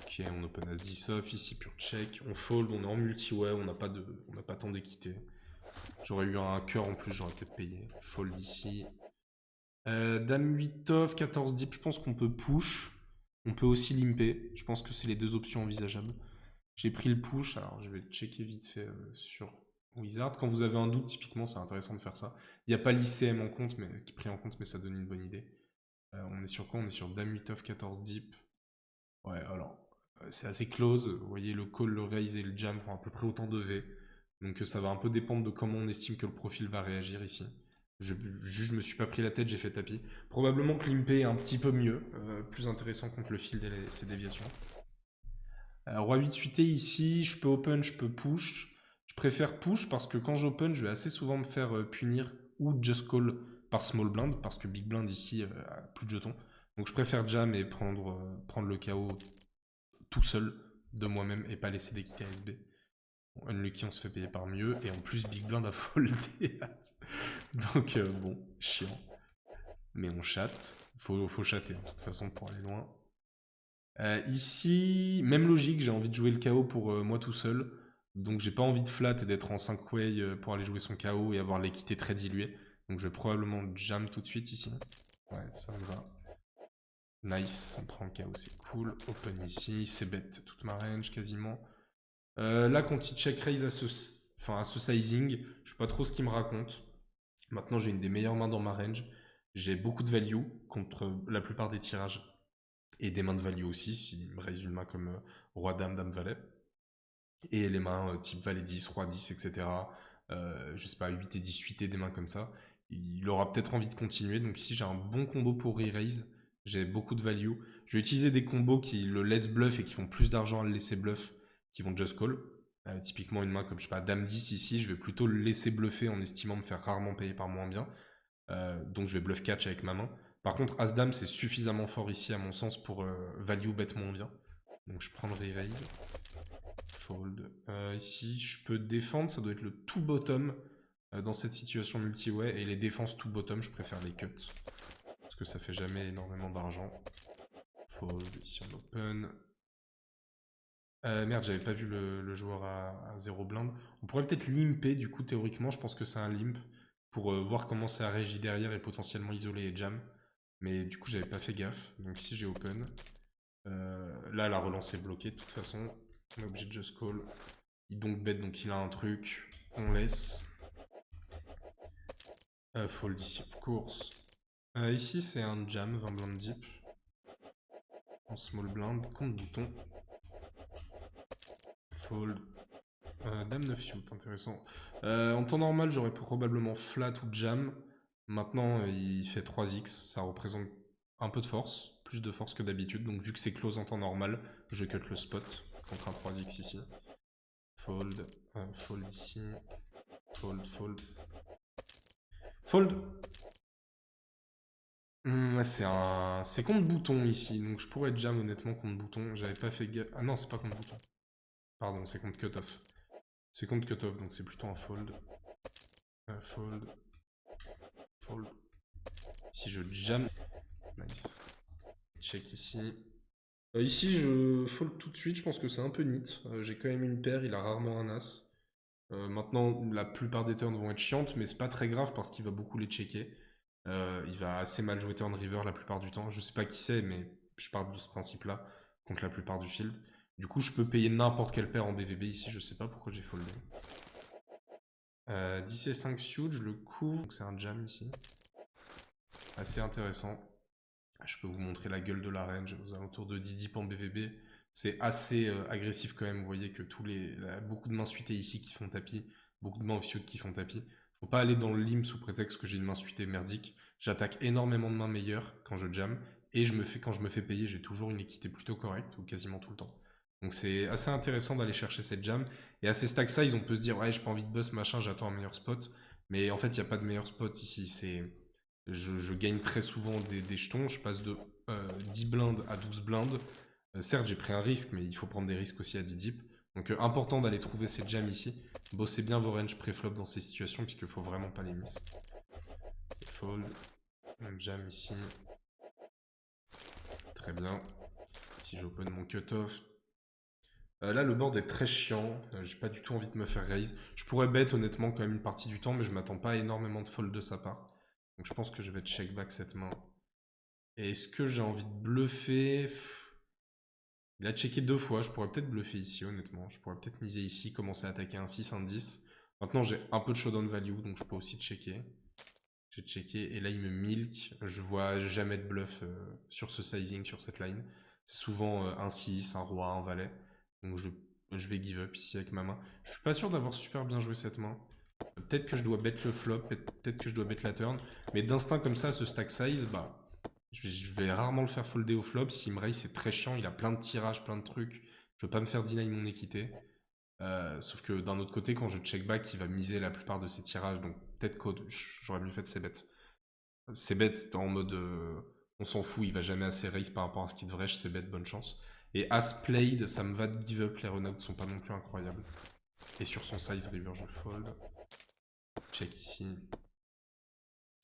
Ok, on open as 10 off, ici pure check. On fold, on est en multi-way, on n'a pas tant d'équité. J'aurais eu un cœur en plus, j'aurais peut-être payé. Fold ici. Dame 8 off, 14 deep, je pense qu'on peut push. On peut aussi limper. Je pense que c'est les deux options envisageables. J'ai pris le push, alors je vais checker vite fait sur Wizard. Quand vous avez un doute, typiquement, c'est intéressant de faire ça. Il n'y a pas l'ICM en compte, mais qui est pris en compte, mais ça donne une bonne idée. On est sur quoi? On est sur Dame 8 off, 14 deep. Ouais, alors, c'est assez close. Vous voyez, le call, le raise et le jam font à peu près autant de V. Donc ça va un peu dépendre de comment on estime que le profil va réagir ici. Je me suis pas pris la tête, j'ai fait tapis. Probablement que l'impé est un petit peu mieux, plus intéressant contre le field et ses déviations. Roi 8 suité ici, je peux open, je peux push. Je préfère push parce que quand j'open, je vais assez souvent me faire punir ou just call par small blind parce que big blind ici a plus de jetons. Donc je préfère jam et prendre le KO tout seul de moi-même et pas laisser d'équité ASB. Bon, Unlucky, on se fait payer par mieux et en plus big blind a foldé. Donc bon, chiant. Mais on chatte. Faut chatter, hein, de toute façon, pour aller loin. Ici, même logique, j'ai envie de jouer le KO pour moi tout seul. Donc j'ai pas envie de flat et d'être en 5 way pour aller jouer son KO et avoir l'équité très diluée. Donc je vais probablement jam tout de suite ici. Ouais, ça me va. Nice, on prend le KO, c'est cool. Open ici, c'est bête, toute ma range quasiment. Là, quand il check raise à ce sizing, je sais pas trop ce qu'il me raconte. Maintenant, j'ai une des meilleures mains dans ma range. J'ai beaucoup de value contre la plupart des tirages. Et des mains de value aussi, s'il me raise une main comme Roi, Dame, Dame, Valet. Et les mains type Valet 10, Roi 10, etc. Je sais pas, 8 et 18 et des mains comme ça. Il aura peut-être envie de continuer. Donc ici, j'ai un bon combo pour re-raise. J'ai beaucoup de value. Je vais utiliser des combos qui le laissent bluff et qui font plus d'argent à le laisser bluff, qui vont just call. Typiquement, une main comme, je sais pas, Dame 10 ici, je vais plutôt le laisser bluffer en estimant me faire rarement payer par moins bien. Donc je vais bluff catch avec ma main. Par contre, As-Dame, c'est suffisamment fort ici, à mon sens, pour value bet moins bien. Donc je prendrai raise. Fold. Ici, je peux défendre, ça doit être le tout bottom dans cette situation multi-way. Et les défenses tout bottom, je préfère les cuts. Parce que ça fait jamais énormément d'argent. Fold, ici on open. Merde, j'avais pas vu le joueur à 0 blind. On pourrait peut-être limper, du coup, théoriquement, je pense que c'est un limp. Pour voir comment ça réagit derrière et potentiellement isoler et jam. Mais du coup, j'avais pas fait gaffe. Donc ici, j'ai open. Là, la relance est bloquée de toute façon. On est obligé de just call. Il donc bet, donc il a un truc. On laisse. Fold ici, of course. Ici, c'est un jam, 20 blind deep. En small blind, contre bouton. Fold. Dame 9 suit, intéressant. En temps normal, j'aurais probablement flat ou jam. Maintenant, il fait 3x, ça représente un peu de force, plus de force que d'habitude. Donc vu que c'est close en temps normal, je cut le spot contre un 3x ici. Fold, fold ici, fold, fold. Fold. C'est contre bouton ici, donc je pourrais jam honnêtement contre bouton. J'avais pas fait gaffe. Ah non, c'est pas contre bouton. Pardon, c'est contre cutoff. C'est contre cutoff, donc c'est plutôt un fold. Fold. Fold. Si je jam. Nice. Check ici. Ici, je fold tout de suite. Je pense que c'est un peu neat. J'ai quand même une paire. Il a rarement un as. Maintenant, la plupart des turns vont être chiantes, mais c'est pas très grave parce qu'il va beaucoup les checker. Il va assez mal jouer turn river la plupart du temps. Je sais pas qui c'est, mais je pars de ce principe-là contre la plupart du field. Du coup, je peux payer n'importe quelle paire en BVB ici. Je sais pas pourquoi j'ai foldé. 10 et 5 suit, je le couvre. Donc c'est un jam ici. Assez intéressant. Je peux vous montrer la gueule de la range aux alentours de 10 dips en BVB. C'est assez agressif quand même. Vous voyez que beaucoup de mains suitées ici qui font tapis. Beaucoup de mains off-suit qui font tapis. Faut pas aller dans le lim sous prétexte que j'ai une main suitée merdique. J'attaque énormément de mains meilleures quand je jam. Et quand je me fais payer, j'ai toujours une équité plutôt correcte, ou quasiment tout le temps. Donc c'est assez intéressant d'aller chercher cette jam. Et à ces stack size, on peut se dire, ouais, j'ai pas envie de bust, machin, j'attends un meilleur spot. Mais en fait, il n'y a pas de meilleur spot ici. Je gagne très souvent des jetons. Je passe de 10 blindes à 12 blindes. Certes, j'ai pris un risque, mais il faut prendre des risques aussi à 10 dips. Donc important d'aller trouver ces jams ici. Bossez bien vos ranges pré-flop dans ces situations, puisqu'il faut vraiment pas les miss. Fold. Un jam ici. Très bien. Si j'open mon cutoff. Là, le board est très chiant. J'ai pas du tout envie de me faire raise. Je pourrais bet honnêtement quand même une partie du temps, mais je m'attends pas à énormément de fold de sa part. Donc je pense que je vais check back cette main. Et est-ce que j'ai envie de bluffer? Il a checké 2 fois, je pourrais peut-être bluffer ici honnêtement. Je pourrais peut-être miser ici, commencer à attaquer un 6, un 10. Maintenant j'ai un peu de showdown value, donc je peux aussi checker. J'ai checké et là il me milk. Je vois jamais de bluff sur ce sizing, sur cette line. C'est souvent un 6, un roi, un valet. Donc je vais give up ici avec ma main. Je suis pas sûr d'avoir super bien joué cette main. Peut-être que je dois bet le flop, peut-être que je dois bet la turn. Mais d'instinct comme ça, ce stack size, bah, je vais rarement le faire folder au flop. S'il me raise, c'est très chiant. Il a plein de tirages, plein de trucs. Je veux pas me faire deny mon équité. Sauf que d'un autre côté, quand je check back, il va miser la plupart de ses tirages. Donc peut-être que j'aurais mieux fait de ses bêtes. Ses bêtes en mode on s'en fout, il va jamais assez raise par rapport à ce qu'il devrait. Je sais bet, bonne chance. Et as played, ça me va de give up. Les runouts sont pas non plus incroyables. Et sur son size river, je fold. Check ici.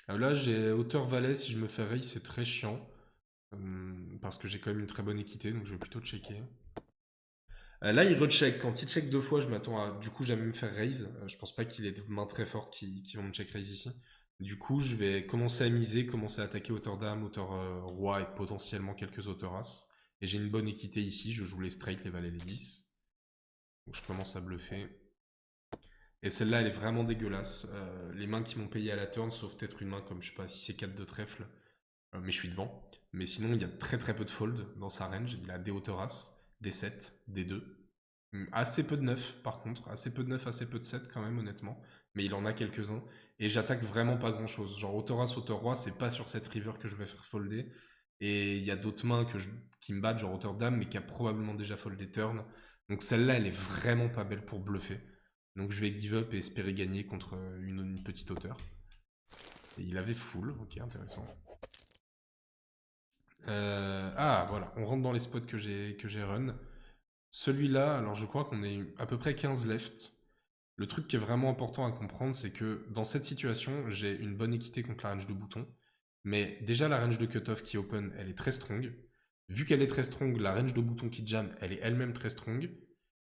Là, j'ai hauteur valet. Si je me fais raise, c'est très chiant. Parce que j'ai quand même une très bonne équité, donc je vais plutôt checker. Là, il recheck. Quand il check 2 fois, je m'attends à du coup jamais me faire raise. Je pense pas qu'il ait des mains très fortes qui vont me check raise ici. Du coup, je vais commencer à miser, commencer à attaquer hauteur dame, hauteur roi et potentiellement quelques hauteurs as. Et j'ai une bonne équité ici. Je joue les straight, les valets, les 10. Donc je commence à bluffer. Et celle-là, elle est vraiment dégueulasse. Les mains qui m'ont payé à la turn, sauf peut-être une main comme, je sais pas, si c'est 4 de trèfle. Mais je suis devant. Mais sinon, il y a très très peu de fold dans sa range. Il a des hauteurs as, des 7, des 2. Assez peu de 9 par contre. Assez peu de 9, assez peu de 7 quand même, honnêtement. Mais il en a quelques-uns. Et j'attaque vraiment pas grand-chose. Genre hauteur as, hauteur roi, c'est pas sur cette river que je vais faire folder. Et il y a d'autres mains qui me battent, genre hauteur dame, mais qui a probablement déjà foldé turn. Donc celle-là, elle est vraiment pas belle pour bluffer. Donc je vais give up et espérer gagner contre une petite hauteur. Et il avait full, ok, intéressant. Ah, voilà, on rentre dans les spots que j'ai run. Celui-là, alors je crois qu'on est à peu près 15 left. Le truc qui est vraiment important à comprendre, c'est que dans cette situation, j'ai une bonne équité contre la range de bouton. Mais déjà, la range de cutoff qui open, elle est très strong. Vu qu'elle est très strong, la range de bouton qui jam, elle est elle-même très strong.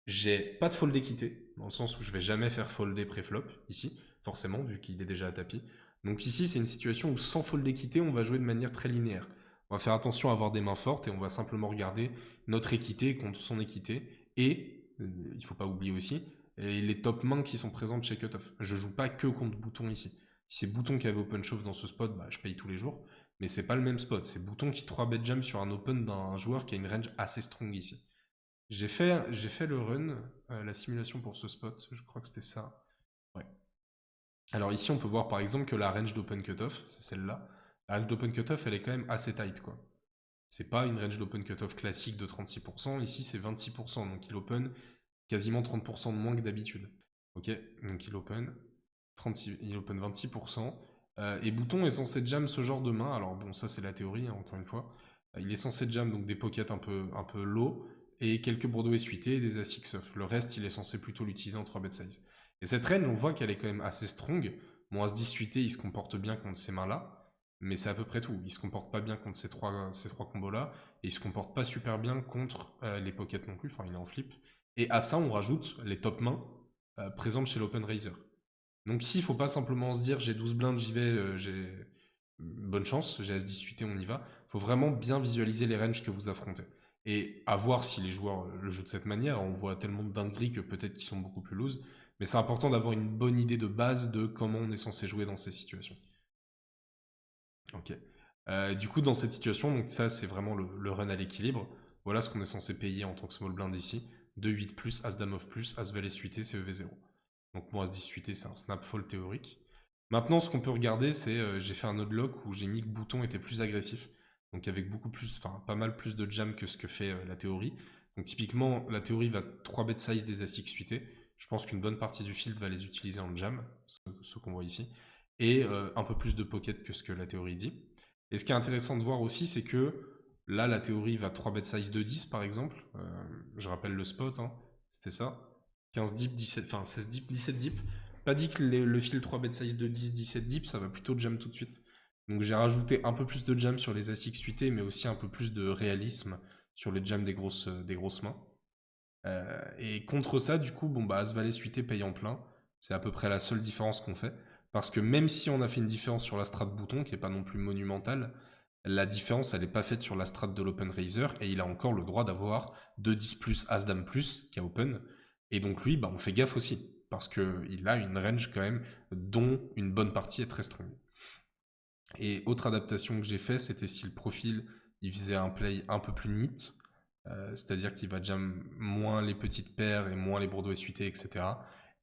J'ai pas de fold d'équité, dans le sens où je vais jamais faire folder pré-flop, ici, forcément, vu qu'il est déjà à tapis. Donc ici, c'est une situation où sans fold d'équité, on va jouer de manière très linéaire. On va faire attention à avoir des mains fortes et on va simplement regarder notre équité contre son équité. Et, il faut pas oublier aussi, les top mains qui sont présentes chez Cutoff. Je joue pas que contre Bouton ici. Si c'est Bouton qui avait open shove dans ce spot, bah, je paye tous les jours. Mais c'est pas le même spot. C'est Bouton qui 3 bet jam sur un open d'un joueur qui a une range assez strong ici. J'ai fait le run, la simulation pour ce spot, je crois que c'était ça. Ouais. Alors ici, on peut voir par exemple que la range d'open cutoff, c'est celle-là. La range d'open cutoff, elle est quand même assez tight, quoi. C'est pas une range d'open cutoff classique de 36%, ici c'est 26%, donc il open quasiment 30% de moins que d'habitude. Ok, donc il open 26%. Et Bouton est censé jam ce genre de main, alors bon, ça c'est la théorie, hein, encore une fois. Il est censé jam donc des pockets un peu low, et quelques Broadway suités et des As 6 off. Le reste, il est censé plutôt l'utiliser en 3 bet size. Et cette range, on voit qu'elle est quand même assez strong. Mon As 10 suité, il se comporte bien contre ces mains-là. Mais c'est à peu près tout. Il se comporte pas bien contre ces trois combos-là. Et il se comporte pas super bien contre les pockets non plus. Enfin, il est en flip. Et à ça, on rajoute les top mains présentes chez l'Open Raiser. Donc ici, il faut pas simplement se dire j'ai 12 blindes, j'y vais, j'ai bonne chance, j'ai As 10 suité, on y va. Il faut vraiment bien visualiser les ranges que vous affrontez. Et à voir si les joueurs le jouent de cette manière. On voit tellement de dingueries que peut-être qu'ils sont beaucoup plus loose. Mais c'est important d'avoir une bonne idée de base de comment on est censé jouer dans ces situations. Ok. Du coup, dans cette situation, donc ça, c'est vraiment le run à l'équilibre. Voilà ce qu'on est censé payer en tant que small blind ici. 2-8+, As-Dame off+, As-Valet suité, c'est EV0. Donc mon As-10 suité, c'est un snap fold théorique. Maintenant, ce qu'on peut regarder, c'est j'ai fait un oddlock où j'ai mis que Bouton était plus agressif. Donc avec beaucoup plus, enfin pas mal plus de jam que ce que fait la théorie. Donc typiquement, la théorie va 3 bet size des As-X suités. Je pense qu'une bonne partie du field va les utiliser en jam, ce qu'on voit ici. Et un peu plus de pocket que ce que la théorie dit. Et ce qui est intéressant de voir aussi, c'est que là, la théorie va 3 bet size de 10 par exemple. Je rappelle le spot, hein, c'était ça. 15 dips, 17, enfin 16 dips, 17 dips. Pas dit que le fil 3 bet size de 10, 17 dips, ça va plutôt jam tout de suite. Donc j'ai rajouté un peu plus de jam sur les As-X suités, mais aussi un peu plus de réalisme sur les jams des grosses mains. Et contre ça, du coup, bon bah As-Valet suité paye en plein. C'est à peu près la seule différence qu'on fait. Parce que même si on a fait une différence sur la strat Bouton, qui n'est pas non plus monumentale, la différence, elle n'est pas faite sur la strat de l'Open Raiser, et il a encore le droit d'avoir 2-10+, As-Dame+, qui a Open. Et donc lui, bah, on fait gaffe aussi, parce qu'il a une range quand même, dont une bonne partie est très strong. Et autre adaptation que j'ai fait, c'était si le profil, il faisait un play un peu plus neat, c'est-à-dire qu'il va jam moins les petites paires et moins les Broadway suités, etc.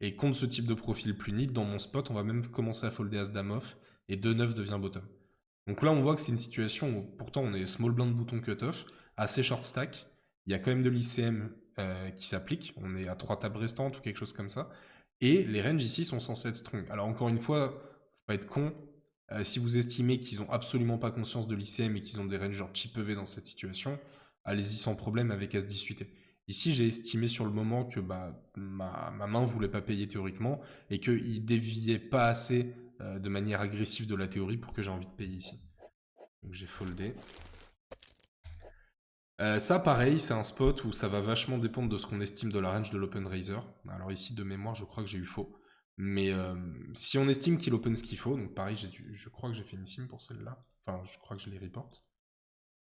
Et contre ce type de profil plus neat, dans mon spot, on va même commencer à folder As-Dame off, et 2-9 devient bottom. Donc là, on voit que c'est une situation où pourtant on est small blind bouton cutoff, assez short stack. Il y a quand même de l'ICM qui s'applique. On est à 3 tables restantes ou quelque chose comme ça. Et les ranges ici sont censés être strong. Alors encore une fois, faut pas être con. Si vous estimez qu'ils ont absolument pas conscience de l'ICM et qu'ils ont des ranges genre chip EV dans cette situation, allez-y sans problème avec As-18. Ici, j'ai estimé sur le moment que bah, ma main voulait pas payer théoriquement et qu'il déviait pas assez de manière agressive de la théorie pour que j'ai envie de payer ici. Donc j'ai foldé. Ça, pareil, c'est un spot où ça va vachement dépendre de ce qu'on estime de la range de l'Open Raiser. Alors ici, de mémoire, je crois que j'ai eu faux. Mais si on estime qu'il open ce qu'il faut, donc pareil, je crois que j'ai fait une sim pour celle-là. Enfin, je crois que je les reporte.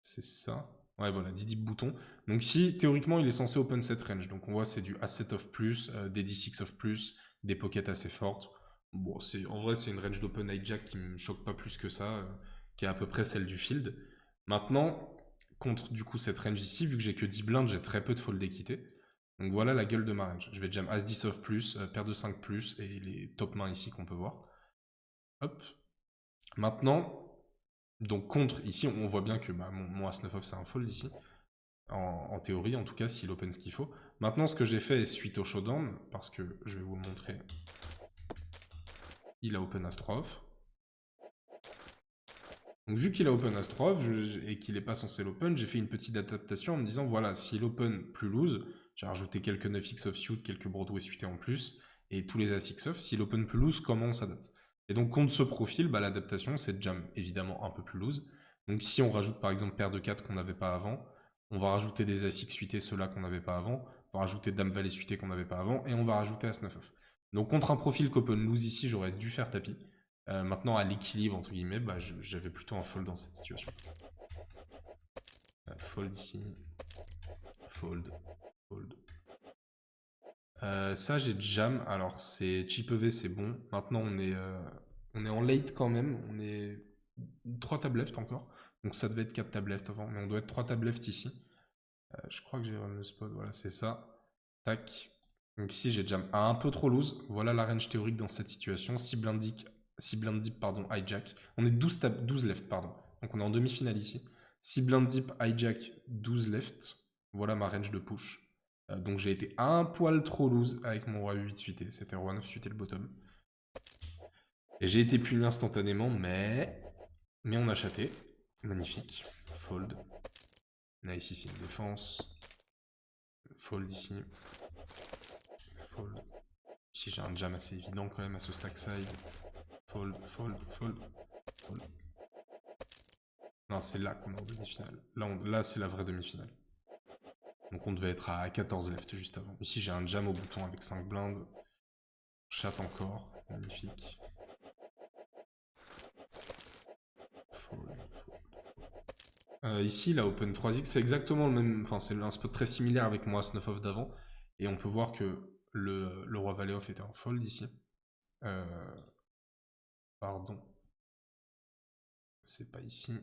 C'est ça. Ouais, voilà, 10 deep bouton. Donc ici, théoriquement, il est censé open cette range. Donc on voit c'est du As7 of plus, des D6 of plus, des pockets assez fortes. Bon, en vrai, c'est une range d'open hijack qui me choque pas plus que ça, qui est à peu près celle du field. Maintenant, contre du coup cette range ici, vu que j'ai que 10 blindes, j'ai très peu de fold d'équité. Donc voilà la gueule de ma range. Je vais jam As-10 of plus, paire de 5 plus, et les top mains ici qu'on peut voir. Hop. Maintenant, donc contre, ici on voit bien que bah, mon As-9 off c'est un fold ici. En théorie, en tout cas, s'il open ce qu'il faut. Maintenant, ce que j'ai fait est suite au showdown, parce que je vais vous le montrer. Il a open As-3 off. Donc vu qu'il a open As-3 off et qu'il n'est pas censé l'open, j'ai fait une petite adaptation en me disant, voilà, s'il open plus loose, j'ai rajouté quelques 9x off suit, quelques Broadway suités en plus, et tous les As-6 off, s'il open plus loose, comment on s'adapte? Et donc contre ce profil, bah, l'adaptation, c'est de jam évidemment un peu plus loose. Donc ici, on rajoute par exemple paire de 4 qu'on n'avait pas avant, on va rajouter des As-6 suités, ceux-là qu'on n'avait pas avant, on va rajouter Dame Valet suité qu'on n'avait pas avant, et on va rajouter As-9 off. Donc contre un profil qu'open loose ici, j'aurais dû faire tapis. Maintenant, à l'équilibre, entre guillemets, bah, j'avais plutôt un fold dans cette situation. Fold ici. Fold. Fold. Ça, j'ai jam. Alors, c'est chip EV, c'est bon. Maintenant, on est en late quand même. On est 3 tables left encore. Donc, ça devait être 4 tables left avant. Mais on doit être 3 tables left ici. Je crois que j'ai run le spot, voilà, c'est ça. Tac. Donc ici, j'ai jam un peu trop loose. Voilà la range théorique dans cette situation. 6 blind deep, pardon, hijack. On est 12 left, pardon. Donc on est en demi-finale ici. 6 blind deep, hijack, 12 left. Voilà ma range de push. Donc j'ai été un poil trop loose avec mon roi 8 suité. C'était roi 9 suité le bottom. Et j'ai été puni instantanément, mais on a chaté. Magnifique. Fold. Nice ici, une défense. Fold ici. Fold. Ici j'ai un jam assez évident quand même à ce stack size. Fold, fold, fold, fold. Non, c'est là qu'on est en demi-finale. Là c'est la vraie demi-finale. Donc on devait être à 14 left juste avant. Ici j'ai un jam au bouton avec 5 blindes. Chat encore. Magnifique. Fold, fold. Ici, la Open 3x, c'est exactement le même. Enfin, c'est un spot très similaire avec mon As 9 off d'avant. Et on peut voir que le roi valet off était en fold ici. Pardon. C'est pas ici.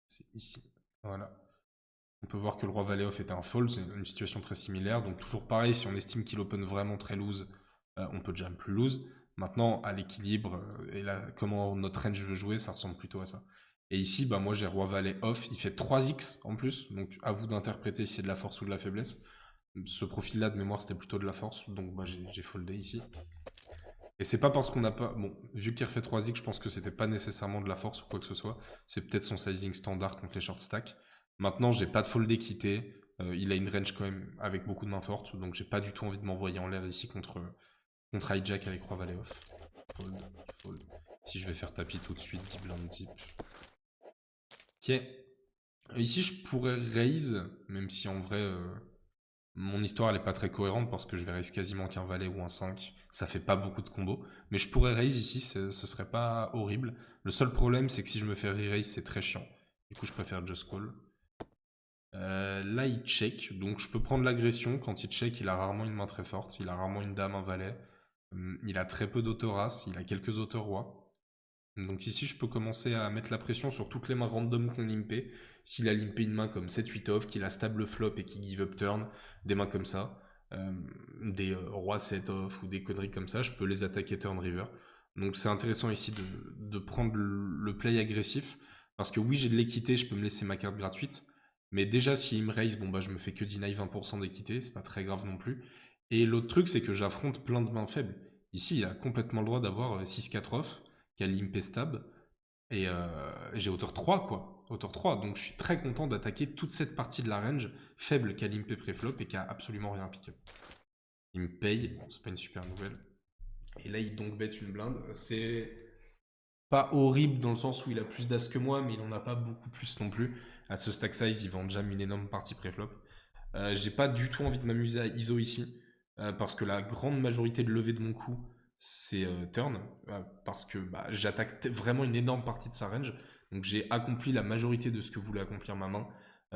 C'est ici. Voilà. On peut voir que le roi valet off était un fold. C'est une situation très similaire. Donc, toujours pareil, si on estime qu'il open vraiment très loose, on peut jam plus loose. Maintenant, à l'équilibre et là, comment notre range veut jouer, ça ressemble plutôt à ça. Et ici, bah, moi j'ai roi valet off, il fait 3x en plus, donc à vous d'interpréter si c'est de la force ou de la faiblesse. Ce profil-là de mémoire c'était plutôt de la force, donc bah, j'ai foldé ici. Et c'est pas parce qu'on n'a pas... Bon, vu qu'il refait 3x, je pense que c'était pas nécessairement de la force ou quoi que ce soit. C'est peut-être son sizing standard contre les short stacks. Maintenant, j'ai pas de fold d'équité. Il a une range quand même avec beaucoup de mains fortes, donc j'ai pas du tout envie de m'envoyer en l'air ici contre hijack avec roi valet off. Fold, fold. Si je vais faire tapis tout de suite, 10 blind deep. Ok. Ici, je pourrais raise, même si en vrai, mon histoire, elle est pas très cohérente parce que je vais raise quasiment qu'un valet ou un 5. Ça fait pas beaucoup de combos. Mais je pourrais raise ici, ce serait pas horrible. Le seul problème, c'est que si je me fais re-raise, c'est très chiant. Du coup, je préfère just call. Là, il check, donc je peux prendre l'agression. Quand il check, il a rarement une main très forte. Il a rarement une dame, un valet. Il a très peu d'autorace, il a quelques auto-rois. Donc ici, je peux commencer à mettre la pression sur toutes les mains random qu'on limpé. S'il a limpé une main comme 7-8 off, qu'il a stable flop et qu'il give up turn, des mains comme ça, des rois 7 off ou des conneries comme ça, je peux les attaquer turn river. Donc c'est intéressant ici de prendre le play agressif, parce que oui, j'ai de l'équité, je peux me laisser ma carte gratuite, mais déjà, s'il me raise, bon bah je me fais que deny 20% d'équité, c'est pas très grave non plus. Et l'autre truc, c'est que j'affronte plein de mains faibles. Ici, il a complètement le droit d'avoir 6-4 off, qui a l'impé stab, et j'ai hauteur 3, quoi. Hauteur 3, donc je suis très content d'attaquer toute cette partie de la range faible qu'a l'impé préflop et qui a absolument rien pick-up. Il me paye, bon, c'est pas une super nouvelle. Et là, il donc bête une blinde. C'est pas horrible dans le sens où il a plus d'as que moi, mais il en a pas beaucoup plus non plus. À ce stack size, il vend jam une énorme partie préflop. J'ai pas du tout envie de m'amuser à ISO ici, parce que la grande majorité de levée de mon coup, c'est turn, parce que bah, j'attaque vraiment une énorme partie de sa range, donc j'ai accompli la majorité de ce que voulait accomplir ma main.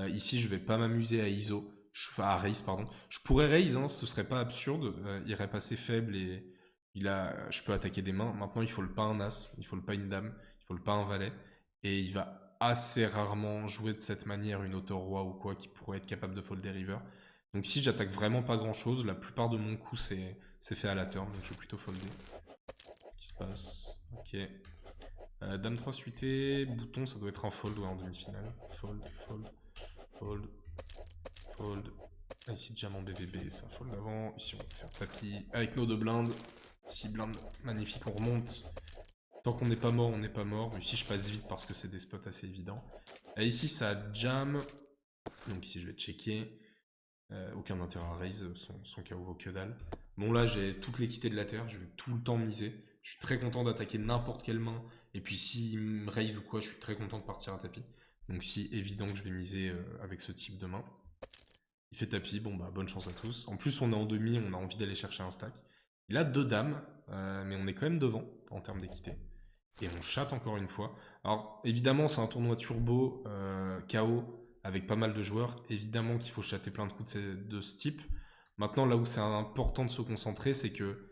Ici, je vais pas m'amuser à ISO, enfin à raise, pardon. Je pourrais raise, hein, ce serait pas absurde, il irait passer faible et je peux attaquer des mains. Maintenant, il faut le pas un as, il faut le pas une dame, il faut le pas un valet, et il va assez rarement jouer de cette manière une auto-roi ou quoi qui pourrait être capable de fold des river. Donc ici, j'attaque vraiment pas grand chose. La plupart de mon coup, c'est fait à la turn, donc je vais plutôt folder. Qu'est-ce qui se passe? Ok. Dame 3 suité, bouton, ça doit être un fold ou en demi-finale. Fold, fold, fold, fold. Ah, ici, jam en BVB, c'est un fold avant. Ici, on va faire tapis avec nos deux blindes. 6 blindes, magnifique, on remonte. Tant qu'on n'est pas mort, on n'est pas mort. Ici, je passe vite parce que c'est des spots assez évidents. Et ici, ça jam. Donc ici, je vais checker. Aucun intérêt à raise, son KO vaut que dalle. Bon, là, j'ai toute l'équité de la terre. Je vais tout le temps miser. Je suis très content d'attaquer n'importe quelle main. Et puis, s'il me raise ou quoi, je suis très content de partir à tapis. Donc, si évident que je vais miser avec ce type de main. Il fait tapis. Bon, bah, bonne chance à tous. En plus, on est en demi. On a envie d'aller chercher un stack. Il a 2 dames. Mais on est quand même devant en termes d'équité. Et on chatte encore une fois. Alors, évidemment, c'est un tournoi turbo, KO, avec pas mal de joueurs. Évidemment qu'il faut chatter plein de coups de ce type. Maintenant, là où c'est important de se concentrer, c'est que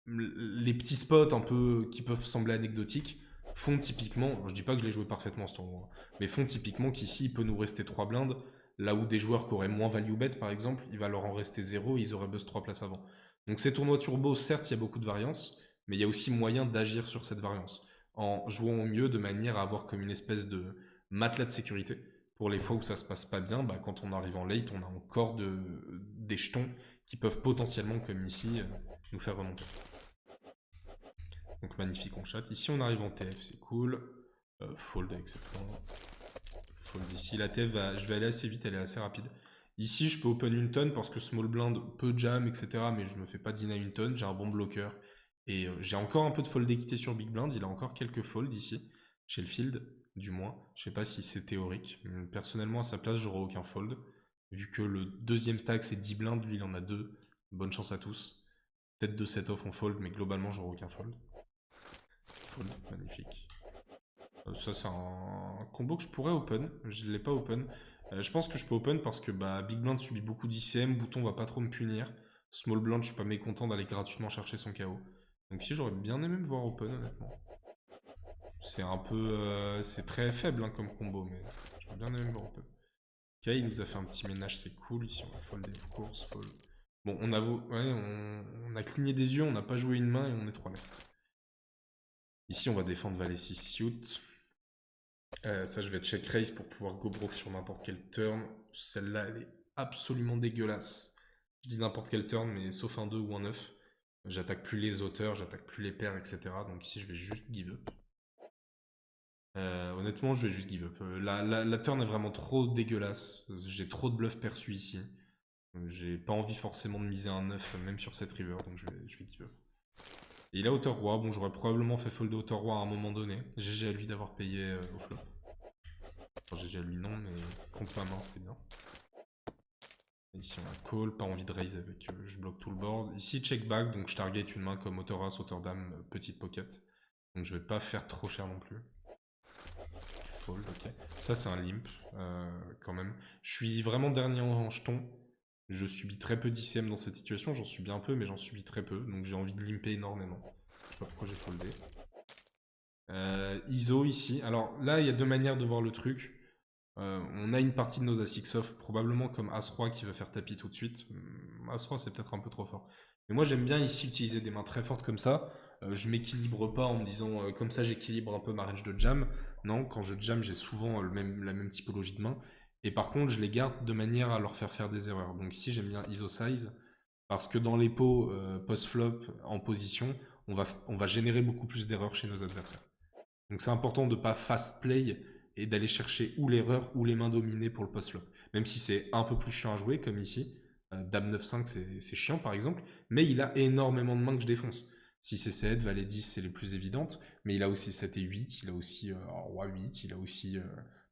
les petits spots un peu qui peuvent sembler anecdotiques font typiquement, je dis pas que je l'ai joué parfaitement ce tournoi, mais font typiquement qu'ici, il peut nous rester 3 blindes. Là où des joueurs qui auraient moins value bet, par exemple, il va leur en rester 0 et ils auraient buzz 3 places avant. Donc ces tournois turbo, certes, il y a beaucoup de variance, mais il y a aussi moyen d'agir sur cette variance, en jouant au mieux de manière à avoir comme une espèce de matelas de sécurité. Pour les fois où ça se passe pas bien, bah, quand on arrive en late, on a encore des jetons qui peuvent potentiellement, comme ici, nous faire remonter. Donc magnifique on chatte. Ici on arrive en TF, c'est cool. Fold avec cette main. Fold ici. La TF, je vais aller assez vite, elle est assez rapide. Ici je peux open une tonne parce que small blind peut jam, etc. Mais je me fais pas deny une tonne, j'ai un bon bloqueur. Et j'ai encore un peu de fold d'équité sur big blind, il a encore quelques folds ici. Chez le field, du moins. Je sais pas si c'est théorique. Personnellement à sa place j'aurais aucun fold. Vu que le deuxième stack c'est 10 blindes, lui il en a 2. Bonne chance à tous. Peut-être 2 set-off on fold, mais globalement j'aurais aucun fold. Fold, magnifique. Ça c'est un combo que je pourrais open, je ne l'ai pas open. Je pense que je peux open parce que bah, Big Blind subit beaucoup d'ICM, Bouton va pas trop me punir. Small Blind, je suis pas mécontent d'aller gratuitement chercher son KO. Donc ici j'aurais bien aimé me voir open honnêtement. C'est un peu... c'est très faible hein, comme combo, mais j'aurais bien aimé me voir open. Ok, il nous a fait un petit ménage, c'est cool. Ici on va folder, of course, fold. Bon, on a cligné des yeux, on n'a pas joué une main et on est 3 left. Ici on va défendre valet 6 suit. Ça, je vais check raise pour pouvoir go broke sur n'importe quel turn. Celle-là, elle est absolument dégueulasse. Je dis n'importe quel turn, mais sauf un 2 ou un 9. J'attaque plus les auteurs, j'attaque plus les paires, etc. Donc ici, je vais juste give up. Honnêtement, je vais juste give up. La turn est vraiment trop dégueulasse. J'ai trop de bluffs perçus ici. J'ai pas envie forcément de miser un 9, même sur cette river, donc je vais give up. Et il a hauteur roi. Bon, j'aurais probablement fait fold hauteur roi à un moment donné. GG à lui d'avoir payé au flop. Enfin, GG à lui non, mais contre ma main c'était bien. Et ici on a call, pas envie de raise avec je bloque tout le board. Ici check back, donc je target une main comme hauteur as, hauteur dame, petite pocket. Donc je vais pas faire trop cher non plus. Fold, ok. Ça c'est un limp quand même. Je suis vraiment dernier en jeton. Je subis très peu d'ICM dans cette situation, j'en subis un peu, mais j'en subis très peu. Donc j'ai envie de limper énormément. Je sais pas pourquoi j'ai foldé. ISO ici. Alors là, il y a deux manières de voir le truc. On a une partie de nos As-X off, probablement comme As-Roi qui va faire tapis tout de suite. As-Roi, c'est peut-être un peu trop fort. Mais moi, j'aime bien ici utiliser des mains très fortes comme ça. Je m'équilibre pas en me disant comme ça, j'équilibre un peu ma range de jam. Non, quand je jam, j'ai souvent la même typologie de main. Et par contre, je les garde de manière à leur faire des erreurs. Donc ici, j'aime bien ISO size. Parce que dans les pots post-flop en position, on va générer beaucoup plus d'erreurs chez nos adversaires. Donc c'est important de ne pas fast play et d'aller chercher ou l'erreur ou les mains dominées pour le post-flop. Même si c'est un peu plus chiant à jouer, comme ici. Dame 9-5, c'est chiant par exemple. Mais il a énormément de mains que je défonce. 6 et 7, Valet 10, c'est les plus évidentes. Mais il a aussi 7 et 8, il a aussi Roi 8, il a aussi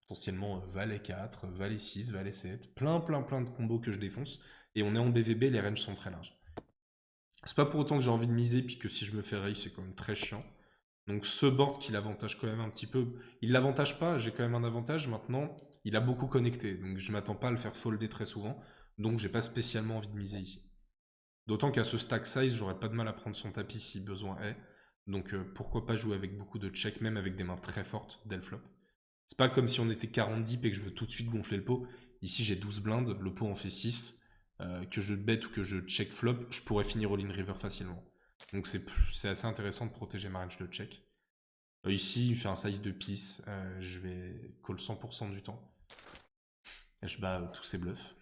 potentiellement Valet 4, Valet 6, Valet 7. Plein de combos que je défonce. Et on est en BVB, les ranges sont très larges. C'est pas pour autant que j'ai envie de miser, puisque si je me fais raise, c'est quand même très chiant. Donc ce board qui l'avantage quand même un petit peu. Il l'avantage pas, j'ai quand même un avantage maintenant. Il a beaucoup connecté, donc je m'attends pas à le faire folder très souvent. Donc j'ai pas spécialement envie de miser ici. D'autant qu'à ce stack size, j'aurais pas de mal à prendre son tapis si besoin est. Donc pourquoi pas jouer avec beaucoup de check, même avec des mains très fortes dès le flop. C'est pas comme si on était 40 deep et que je veux tout de suite gonfler le pot. Ici j'ai 12 blindes, le pot en fait 6. Que je bet ou que je check flop, je pourrais finir all-in river facilement. Donc c'est assez intéressant de protéger ma range de check. Ici, il fait un size de peace. Je vais call 100% du temps. Et je bats tous ses bluffs.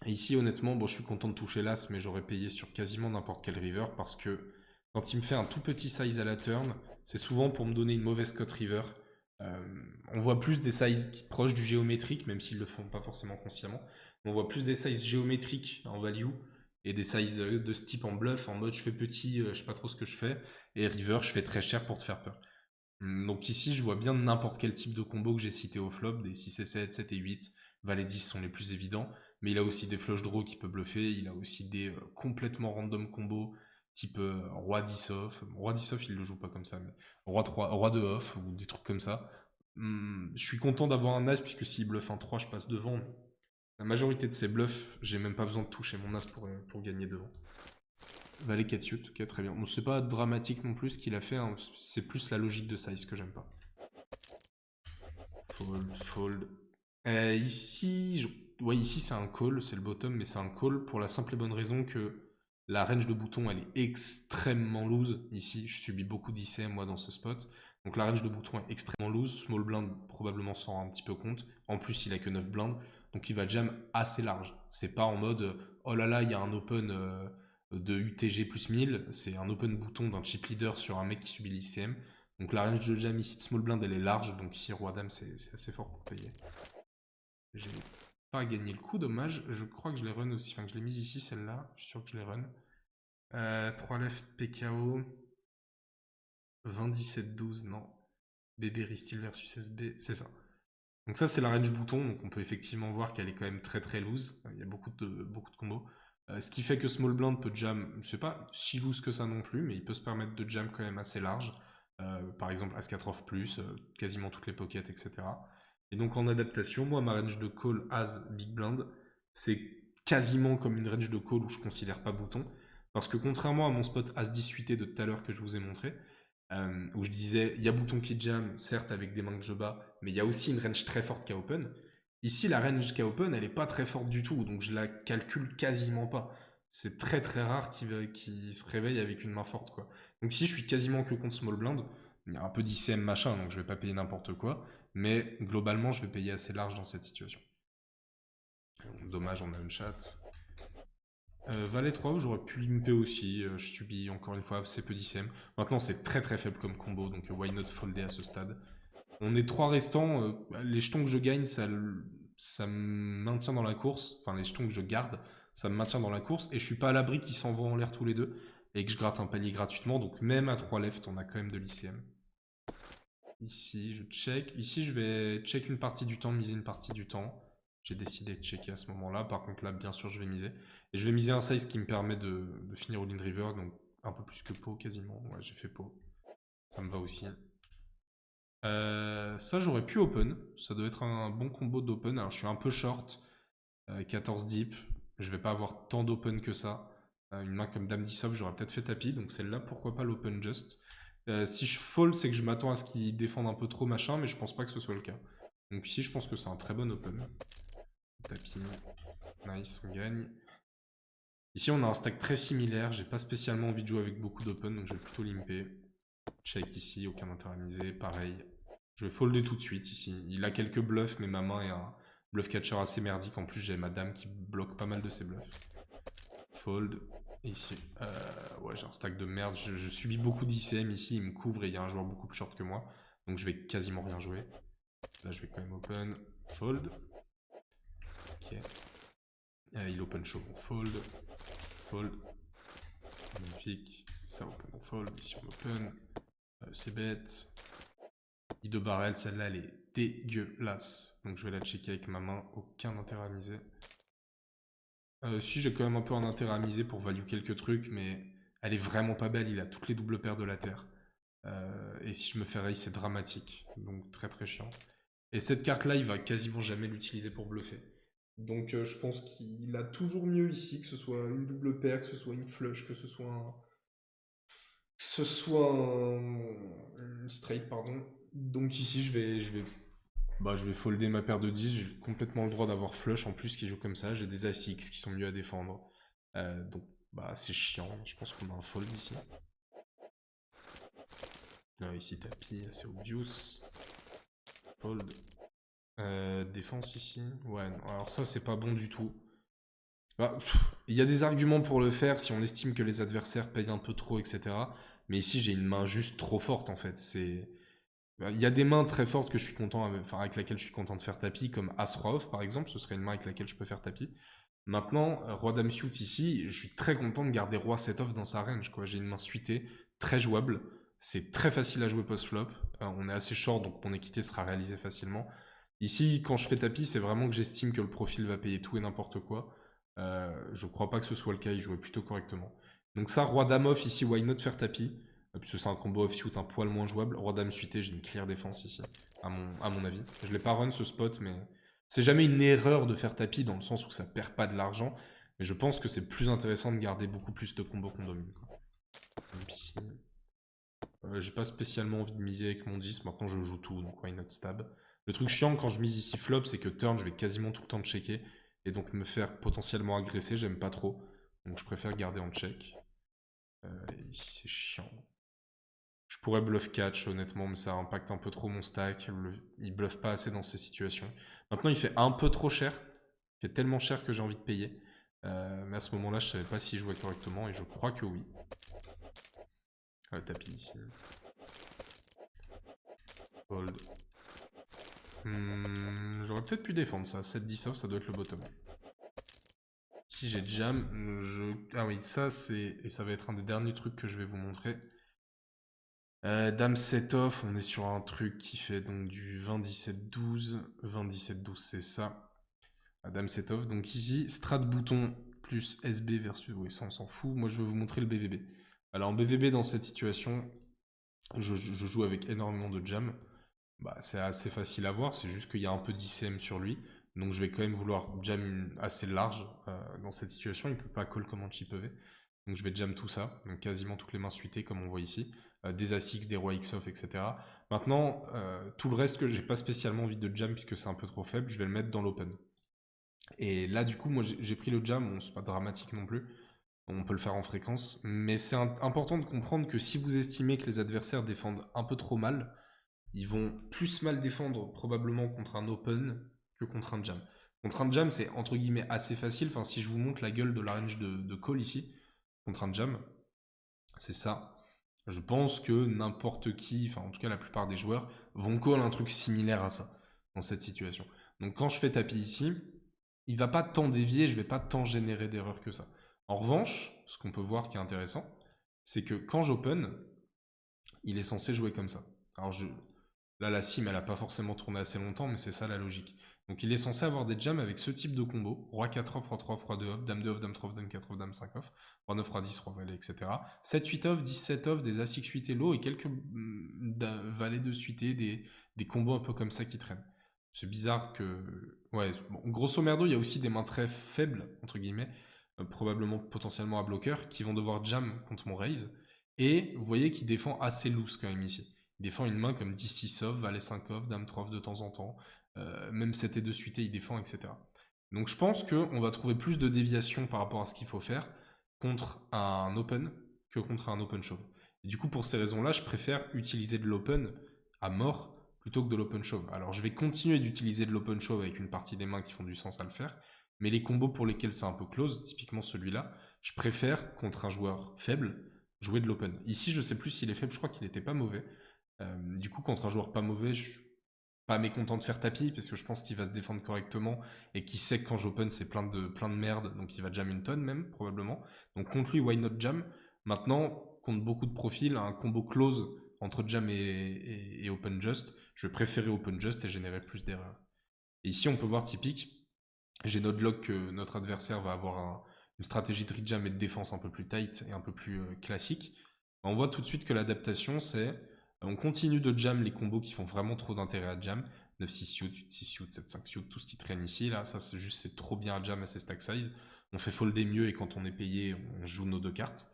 Et ici, honnêtement, bon, je suis content de toucher l'as, mais j'aurais payé sur quasiment n'importe quel river parce que quand il me fait un tout petit size à la turn, c'est souvent pour me donner une mauvaise cote river. On voit plus des sizes proches du géométrique, même s'ils le font pas forcément consciemment. On voit plus des sizes géométriques en value et des sizes de ce type en bluff, en mode je fais petit, je sais pas trop ce que je fais, et river, je fais très cher pour te faire peur. Donc ici, je vois bien n'importe quel type de combo que j'ai cité au flop, des 6 et 7, 7 et 8, Valet 10 sont les plus évidents, mais il a aussi des flush draws qui peut bluffer, il a aussi des complètement random combos, type Roi 10 off, Roi 10 off il le joue pas comme ça, mais Roi 3, Roi 2 off, ou des trucs comme ça. Je suis content d'avoir un as, puisque s'il bluffe un 3, je passe devant. La majorité de ces bluffs, j'ai même pas besoin de toucher mon as pour gagner devant. Valet 4 suit, ok, très bien. Bon, c'est pas dramatique non plus ce qu'il a fait, hein. C'est plus la logique de size que j'aime pas. Fold, fold. Ici, Ouais, ici c'est un call, c'est le bottom, mais c'est un call pour la simple et bonne raison que la range de boutons, elle est extrêmement loose. Ici, je subis beaucoup d'ICM, moi, dans ce spot. Donc la range de boutons est extrêmement loose. Small blind probablement s'en rend un petit peu compte. En plus, il a que 9 blindes. Donc il va jam assez large. C'est pas en mode, oh là là, il y a un open de UTG plus 1000. C'est un open bouton d'un chip leader sur un mec qui subit l'ICM. Donc la range de jam ici de small blind, elle est large. Donc ici, roi dame, c'est assez fort pour payer. J'ai pas gagné le coup, dommage. Je crois que je l'ai run aussi. Enfin, que je l'ai mise ici, celle-là. Je suis sûr que je l'ai run. 3 left PKO. 20-17-12, non. BB Ristil versus SB, c'est ça. Donc ça, c'est la range bouton. Donc on peut effectivement voir qu'elle est quand même très très loose. Il y a beaucoup de combos. Ce qui fait que Small Blind peut jam, c'est pas si loose que ça non plus, mais il peut se permettre de jam quand même assez large. Par exemple, As-4 off plus, quasiment toutes les pockets, etc. Et donc en adaptation, moi, ma range de call As Big Blind, c'est quasiment comme une range de call où je considère pas bouton. Parce que contrairement à mon spot As-18 de tout à l'heure que je vous ai montré, où je disais, il y a bouton qui jam, certes avec des mains que je bats, mais il y a aussi une range très forte qu'a open. Ici, la range qu'a open, elle est pas très forte du tout, donc je la calcule quasiment pas. C'est très très rare qu'il se réveille avec une main forte, quoi. Donc ici, je suis quasiment que contre small blind. Il y a un peu d'ICM machin, donc je vais pas payer n'importe quoi, mais globalement, je vais payer assez large dans cette situation. Dommage, on a une chat. Valet 3 où j'aurais pu limper aussi, je subis encore une fois assez peu d'ICM. Maintenant c'est très très faible comme combo, donc why not folder à ce stade. On est 3 restants, les jetons que je gagne ça me maintient dans la course, enfin les jetons que je garde, ça me maintient dans la course, et je suis pas à l'abri qu'ils s'envoient en l'air tous les deux, et que je gratte un palier gratuitement, donc même à 3 left on a quand même de l'ICM. Ici je check, ici je vais check une partie du temps, miser une partie du temps. J'ai décidé de checker à ce moment-là. Par contre, là, bien sûr, je vais miser. Et je vais miser un size qui me permet de finir All-in River, donc un peu plus que pot quasiment. Ouais, j'ai fait pot. Ça me va aussi. Ça, j'aurais pu open. Ça doit être un bon combo d'open. Alors, je suis un peu short. 14 deep. Je vais pas avoir tant d'open que ça. Une main comme Dame 10 off, j'aurais peut-être fait tapis. Donc, celle-là, pourquoi pas l'open just. Si je fold, c'est que je m'attends à ce qu'ils défendent un peu trop machin, mais je pense pas que ce soit le cas. Donc, ici, je pense que c'est un très bon open. Tapis. Nice, on gagne. Ici, on a un stack très similaire. J'ai pas spécialement envie de jouer avec beaucoup d'open, donc je vais plutôt limper. Check ici, aucun intérêt à miser. Pareil. Je vais folder tout de suite ici. Il a quelques bluffs, mais ma main est un bluff catcher assez merdique. En plus, j'ai ma dame qui bloque pas mal de ses bluffs. Fold. Ici. Ouais, j'ai un stack de merde. Je subis beaucoup d'ICM ici. Il me couvre et il y a un joueur beaucoup plus short que moi. Donc je vais quasiment rien jouer. Là, je vais quand même open. Fold. Ok. Il open show, on fold. Fold. Magnifique. Ça open, on fold. Ici on open. C'est bête. I2 barrel, celle-là elle est dégueulasse. Donc je vais la checker avec ma main. Aucun intérêt à miser. Si j'ai quand même un peu un intérêt à miser pour value quelques trucs, mais elle est vraiment pas belle. Il a toutes les doubles paires de la terre. Et si je me fais raise, c'est dramatique. Donc très très chiant. Et cette carte-là, il va quasiment jamais l'utiliser pour bluffer. Donc je pense qu'il a toujours mieux ici, que ce soit une double paire, que ce soit une flush, que ce soit une straight, pardon. Donc ici, je vais folder ma paire de 10. J'ai complètement le droit d'avoir flush en plus qui joue comme ça. J'ai des As X qui sont mieux à défendre. Donc c'est chiant. Je pense qu'on a un fold ici. Là, ici, tapis, c'est obvious. Fold. Défense ici. Ouais, non. Alors ça, c'est pas bon du tout. Il y a des arguments pour le faire si on estime que les adversaires payent un peu trop, etc. Mais ici, j'ai une main juste trop forte, en fait. Il y a des mains très fortes que je suis content avec laquelle je suis content de faire tapis, comme As-Roi off, par exemple. Ce serait une main avec laquelle je peux faire tapis. Maintenant, Roi-Dame suit ici, je suis très content de garder Roi set off dans sa range, quoi. J'ai une main suitée, très jouable. C'est très facile à jouer post-flop. On est assez short, donc mon équité sera réalisée facilement. Ici, quand je fais tapis, c'est vraiment que j'estime que le profil va payer tout et n'importe quoi. Je crois pas que ce soit le cas, il jouait plutôt correctement. Donc ça, Roi-Dame off, ici, why not faire tapis puisque c'est un combo off-suit un poil moins jouable. Roi-Dame suité, j'ai une clear défense ici, à mon avis. Je l'ai pas run ce spot, mais c'est jamais une erreur de faire tapis dans le sens où ça perd pas de l'argent. Mais je pense que c'est plus intéressant de garder beaucoup plus de combos qu'on domine. Donc ici, j'ai pas spécialement envie de miser avec mon 10. Maintenant, je joue tout, donc why not stab. Le truc chiant quand je mise ici flop, c'est que turn, je vais quasiment tout le temps checker. et donc me faire potentiellement agresser, j'aime pas trop. Donc je préfère garder en check. Ici c'est chiant. Je pourrais bluff catch honnêtement, mais ça impacte un peu trop mon stack. Il bluffe pas assez dans ces situations. Maintenant il fait un peu trop cher. Il fait tellement cher que j'ai envie de payer. Mais à ce moment-là, je savais pas s'il jouait correctement, et je crois que oui. Tapis ici. Fold. J'aurais peut-être pu défendre ça. 7-10 off, ça doit être le bottom. Si j'ai jam, ah oui, ça c'est... Et ça va être un des derniers trucs que je vais vous montrer. Dame 7 off, on est sur un truc qui fait donc du 20-17-12. 20-17-12, c'est ça. Dame 7 off. Donc ici, strat bouton plus SB versus... Oui, ça on s'en fout. Moi je vais vous montrer le BVB. Alors en BVB dans cette situation, je joue avec énormément de jam. Bah, c'est assez facile à voir, c'est juste qu'il y a un peu d'ICM sur lui. Donc je vais quand même vouloir jam assez large dans cette situation. Il ne peut pas call comme un chip EV. Donc je vais jam tout ça, donc quasiment toutes les mains suitées comme on voit ici. Des As-X, des Rois X-Off, etc. Maintenant, tout le reste que j'ai pas spécialement envie de jam puisque c'est un peu trop faible, je vais le mettre dans l'open. Et là du coup, moi j'ai pris le jam, bon, c'est pas dramatique non plus. On peut le faire en fréquence, mais c'est important de comprendre que si vous estimez que les adversaires défendent un peu trop mal, ils vont plus mal défendre probablement contre un open que contre un jam. Contre un jam, c'est entre guillemets assez facile. Enfin, si je vous montre la gueule de la range de call ici, contre un jam, c'est ça. Je pense que n'importe qui, enfin en tout cas la plupart des joueurs, vont call un truc similaire à ça, dans cette situation. Donc quand je fais tapis ici, il va pas tant dévier, je vais pas tant générer d'erreurs que ça. En revanche, ce qu'on peut voir qui est intéressant, c'est que quand j'open, il est censé jouer comme ça. Alors là, la sim, elle n'a pas forcément tourné assez longtemps, mais c'est ça la logique. Donc il est censé avoir des jams avec ce type de combo. Roi 4 off, Roi 3 off, Roi 2 off, Dame 2 off, Dame 3 off, Dame 4 off, Dame 5 off, Roi 9, Roi 10, Roi valet, etc. 7, 8 off, 17 off, des As 8 et low, et quelques valets de suité, des combos un peu comme ça qui traînent. C'est bizarre que... Ouais, bon, grosso merdo, il y a aussi des mains très faibles, entre guillemets, probablement potentiellement à bloqueur, qui vont devoir jam contre mon raise. Et vous voyez qu'il défend assez loose quand même ici. Il défend une main comme 10-6 off, Valet 5 off, Dame 3 off de temps en temps. Même 7 et 2 suité, il défend, etc. Donc je pense qu'on va trouver plus de déviation par rapport à ce qu'il faut faire contre un open que contre un open shove. Et du coup, pour ces raisons-là, je préfère utiliser de l'open à mort plutôt que de l'open shove. Alors je vais continuer d'utiliser de l'open shove avec une partie des mains qui font du sens à le faire, mais les combos pour lesquels c'est un peu close, typiquement celui-là, je préfère, contre un joueur faible, jouer de l'open. Ici, je sais plus s'il est faible, je crois qu'il n'était pas mauvais. Du coup, contre un joueur pas mauvais, je suis pas mécontent de faire tapis, parce que je pense qu'il va se défendre correctement, et qu'il sait que quand j'open, c'est plein de merde, donc il va jam une tonne même, probablement. Donc contre lui, why not jam? Maintenant, contre beaucoup de profils, un combo close entre jam et open just, je vais préférer open just et générer plus d'erreurs. Et ici, on peut voir typique, j'ai notre log que notre adversaire va avoir une stratégie de rejam et de défense un peu plus tight et un peu plus classique. On voit tout de suite que l'adaptation, c'est on continue de jam les combos qui font vraiment trop d'intérêt à jam. 9-6 suit, 8-6 suit, 7-5 suit, tout ce qui traîne ici. Là, ça, c'est trop bien à jam à ces stack size. On fait folder mieux et quand on est payé, on joue nos deux cartes.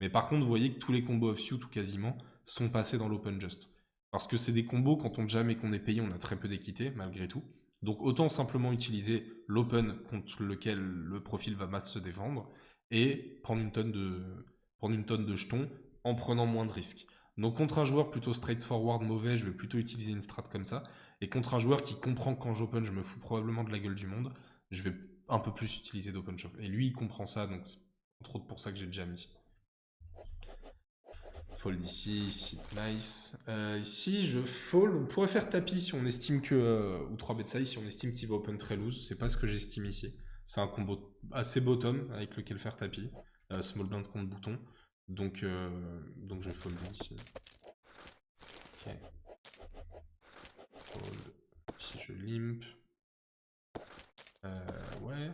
Mais par contre, vous voyez que tous les combos off-suit, ou quasiment, sont passés dans l'open just. Parce que c'est des combos, quand on jam et qu'on est payé, on a très peu d'équité, malgré tout. Donc autant simplement utiliser l'open contre lequel le profil va mal se défendre et prendre une tonne de jetons en prenant moins de risques. Donc contre un joueur plutôt straightforward mauvais, je vais plutôt utiliser une strat comme ça. Et contre un joueur qui comprend que quand j'open, je me fous probablement de la gueule du monde, je vais un peu plus utiliser d'open shove. Et lui, il comprend ça, donc c'est entre autres pour ça que j'ai le jam ici. Fold ici, ici, nice. Ici, je fold. On pourrait faire tapis si on estime que... ou 3 bet size si on estime qu'il va open très loose. C'est pas ce que j'estime ici. C'est un combo assez bottom avec lequel faire tapis. Small blind contre bouton. Donc je vais fold ici. Ok. Fold. Ici, je limp. Ouais.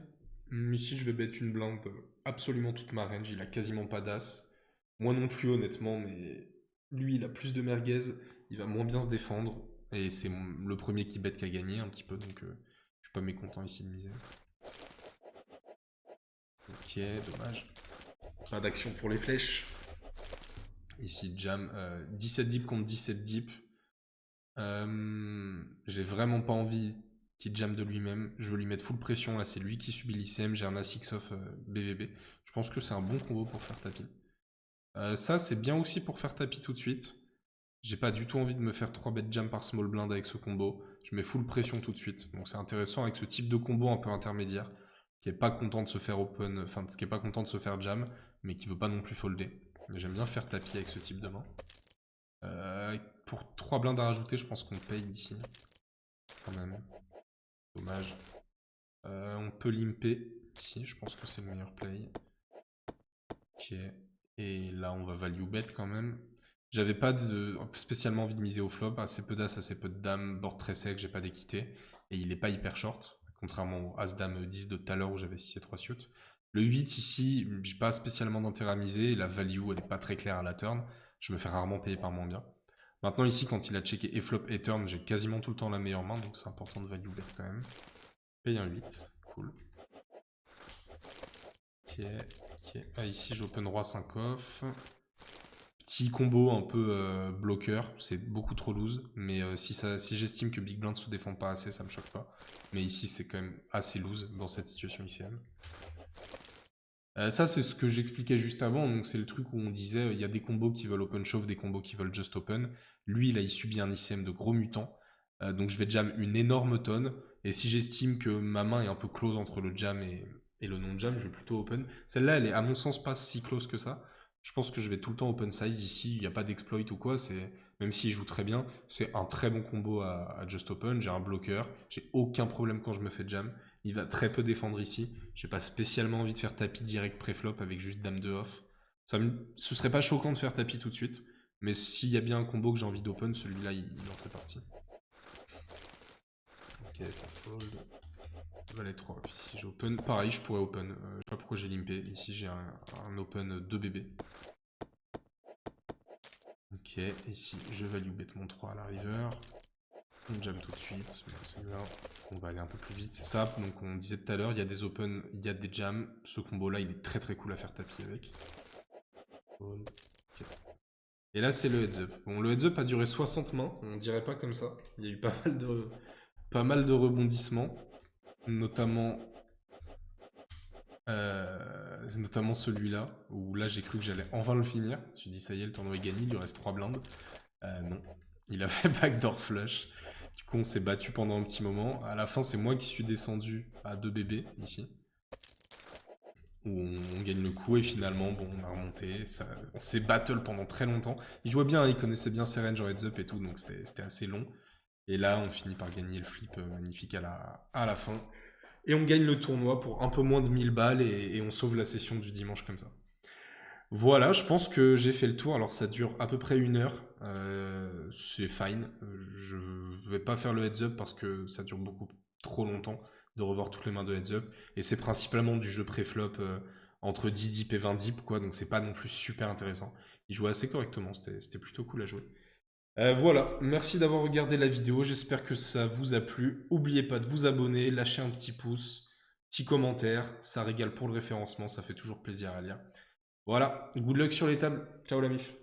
Ici, je vais bet une blinde absolument toute ma range. Il a quasiment pas d'as. Moi non plus, honnêtement, mais lui, il a plus de merguez. Il va moins bien se défendre. Et c'est le premier qui bet qui a gagné un petit peu. Donc, je suis pas mécontent ici de miser. Ok, dommage. Pas d'action pour les flèches. Ici, jam. 17 deep contre 17 deep. J'ai vraiment pas envie qui jam de lui-même. Je veux lui mettre full pression, là c'est lui qui subit l'ICM, j'ai un As-X off BVB. Je pense que c'est un bon combo pour faire tapis. Ça c'est bien aussi pour faire tapis tout de suite. J'ai pas du tout envie de me faire 3 bet jam par small blind avec ce combo. Je mets full pression tout de suite. Donc c'est intéressant avec ce type de combo un peu intermédiaire, qui est pas content de se faire open, enfin qui est pas content de se faire jam, mais qui veut pas non plus folder. J'aime bien faire tapis avec ce type de main. Pour 3 blindes à rajouter, je pense qu'on paye ici. Quand même. Dommage. On peut limper ici, je pense que c'est le meilleur play. Ok. Et là, on va value bet quand même. J'avais pas spécialement envie de miser au flop. Assez peu d'as, assez peu de dames. Board très sec, j'ai pas d'équité. Et il est pas hyper short. Contrairement au as-dame 10 de tout à l'heure où j'avais 6 et 3 suites. Le 8 ici, j'ai pas spécialement d'intérêt à miser. La value, elle est pas très claire à la turn. Je me fais rarement payer par moins bien. Maintenant ici, quand il a checké et flop et turn, j'ai quasiment tout le temps la meilleure main. Donc c'est important de value bet quand même. Paye un 8. Cool. Ok. Ah, ici, j'open roi 5 off. Petit combo un peu bloqueur, c'est beaucoup trop loose, mais si j'estime que Big Blind se défend pas assez, ça me choque pas. Mais ici, c'est quand même assez loose dans cette situation ICM. Ça, c'est ce que j'expliquais juste avant, donc c'est le truc où on disait il y a des combos qui veulent open shove, des combos qui veulent just open. Lui, là, il subit un ICM de gros mutant, donc je vais jam une énorme tonne, et si j'estime que ma main est un peu close entre le jam et le non-jam, je vais plutôt open. Celle-là, elle est à mon sens pas si close que ça. Je pense que je vais tout le temps open size ici, il n'y a pas d'exploit ou quoi, même s'il joue très bien, c'est un très bon combo à just open, j'ai un bloqueur, j'ai aucun problème quand je me fais jam, il va très peu défendre ici, j'ai pas spécialement envie de faire tapis direct pré-flop avec juste dame de off. Ce serait pas choquant de faire tapis tout de suite, mais s'il y a bien un combo que j'ai envie d'open, celui-là il en fait partie. Ok, ça fold. Valet 3. Ici j'open. Pareil, je pourrais open. Je sais pas pourquoi j'ai limpé. Ici j'ai un open 2 bébés. Ok, ici je value bet mon 3 à la river. On jam tout de suite. C'est bien. On va aller un peu plus vite. C'est ça, donc on disait tout à l'heure, il y a des open, il y a des jams. Ce combo là, il est très très cool à faire tapis avec. Okay. Et là c'est le heads up. Bon, le heads up a duré 60 mains, on dirait pas comme ça. Il y a eu pas mal de rebondissements. Notamment celui-là, où là j'ai cru que j'allais enfin le finir. Je me suis dit ça y est, le tournoi est gagné, il lui reste 3 blindes. Non, il a fait backdoor flush. Du coup on s'est battu pendant un petit moment. À la fin c'est moi qui suis descendu à 2 bébés ici. Où on gagne le coup et finalement bon on a remonté. On s'est battle pendant très longtemps. Il jouait bien, il connaissait bien ses ranges en heads up et tout, donc c'était assez long. Et là on finit par gagner le flip magnifique à la fin. Et on gagne le tournoi pour un peu moins de 1000 balles et on sauve la session du dimanche comme ça. Voilà, je pense que j'ai fait le tour. Alors ça dure à peu près 1 heure. C'est fine. Je vais pas faire le heads up parce que ça dure beaucoup trop longtemps de revoir toutes les mains de heads up. Et c'est principalement du jeu pré-flop entre 10 dips et 20 dips, quoi. Donc c'est pas non plus super intéressant. Il jouait assez correctement, c'était plutôt cool à jouer. Voilà, merci d'avoir regardé la vidéo, j'espère que ça vous a plu. N'oubliez pas de vous abonner, lâcher un petit pouce, petit commentaire, ça régale pour le référencement, ça fait toujours plaisir à lire. Voilà, good luck sur les tables, ciao la mif.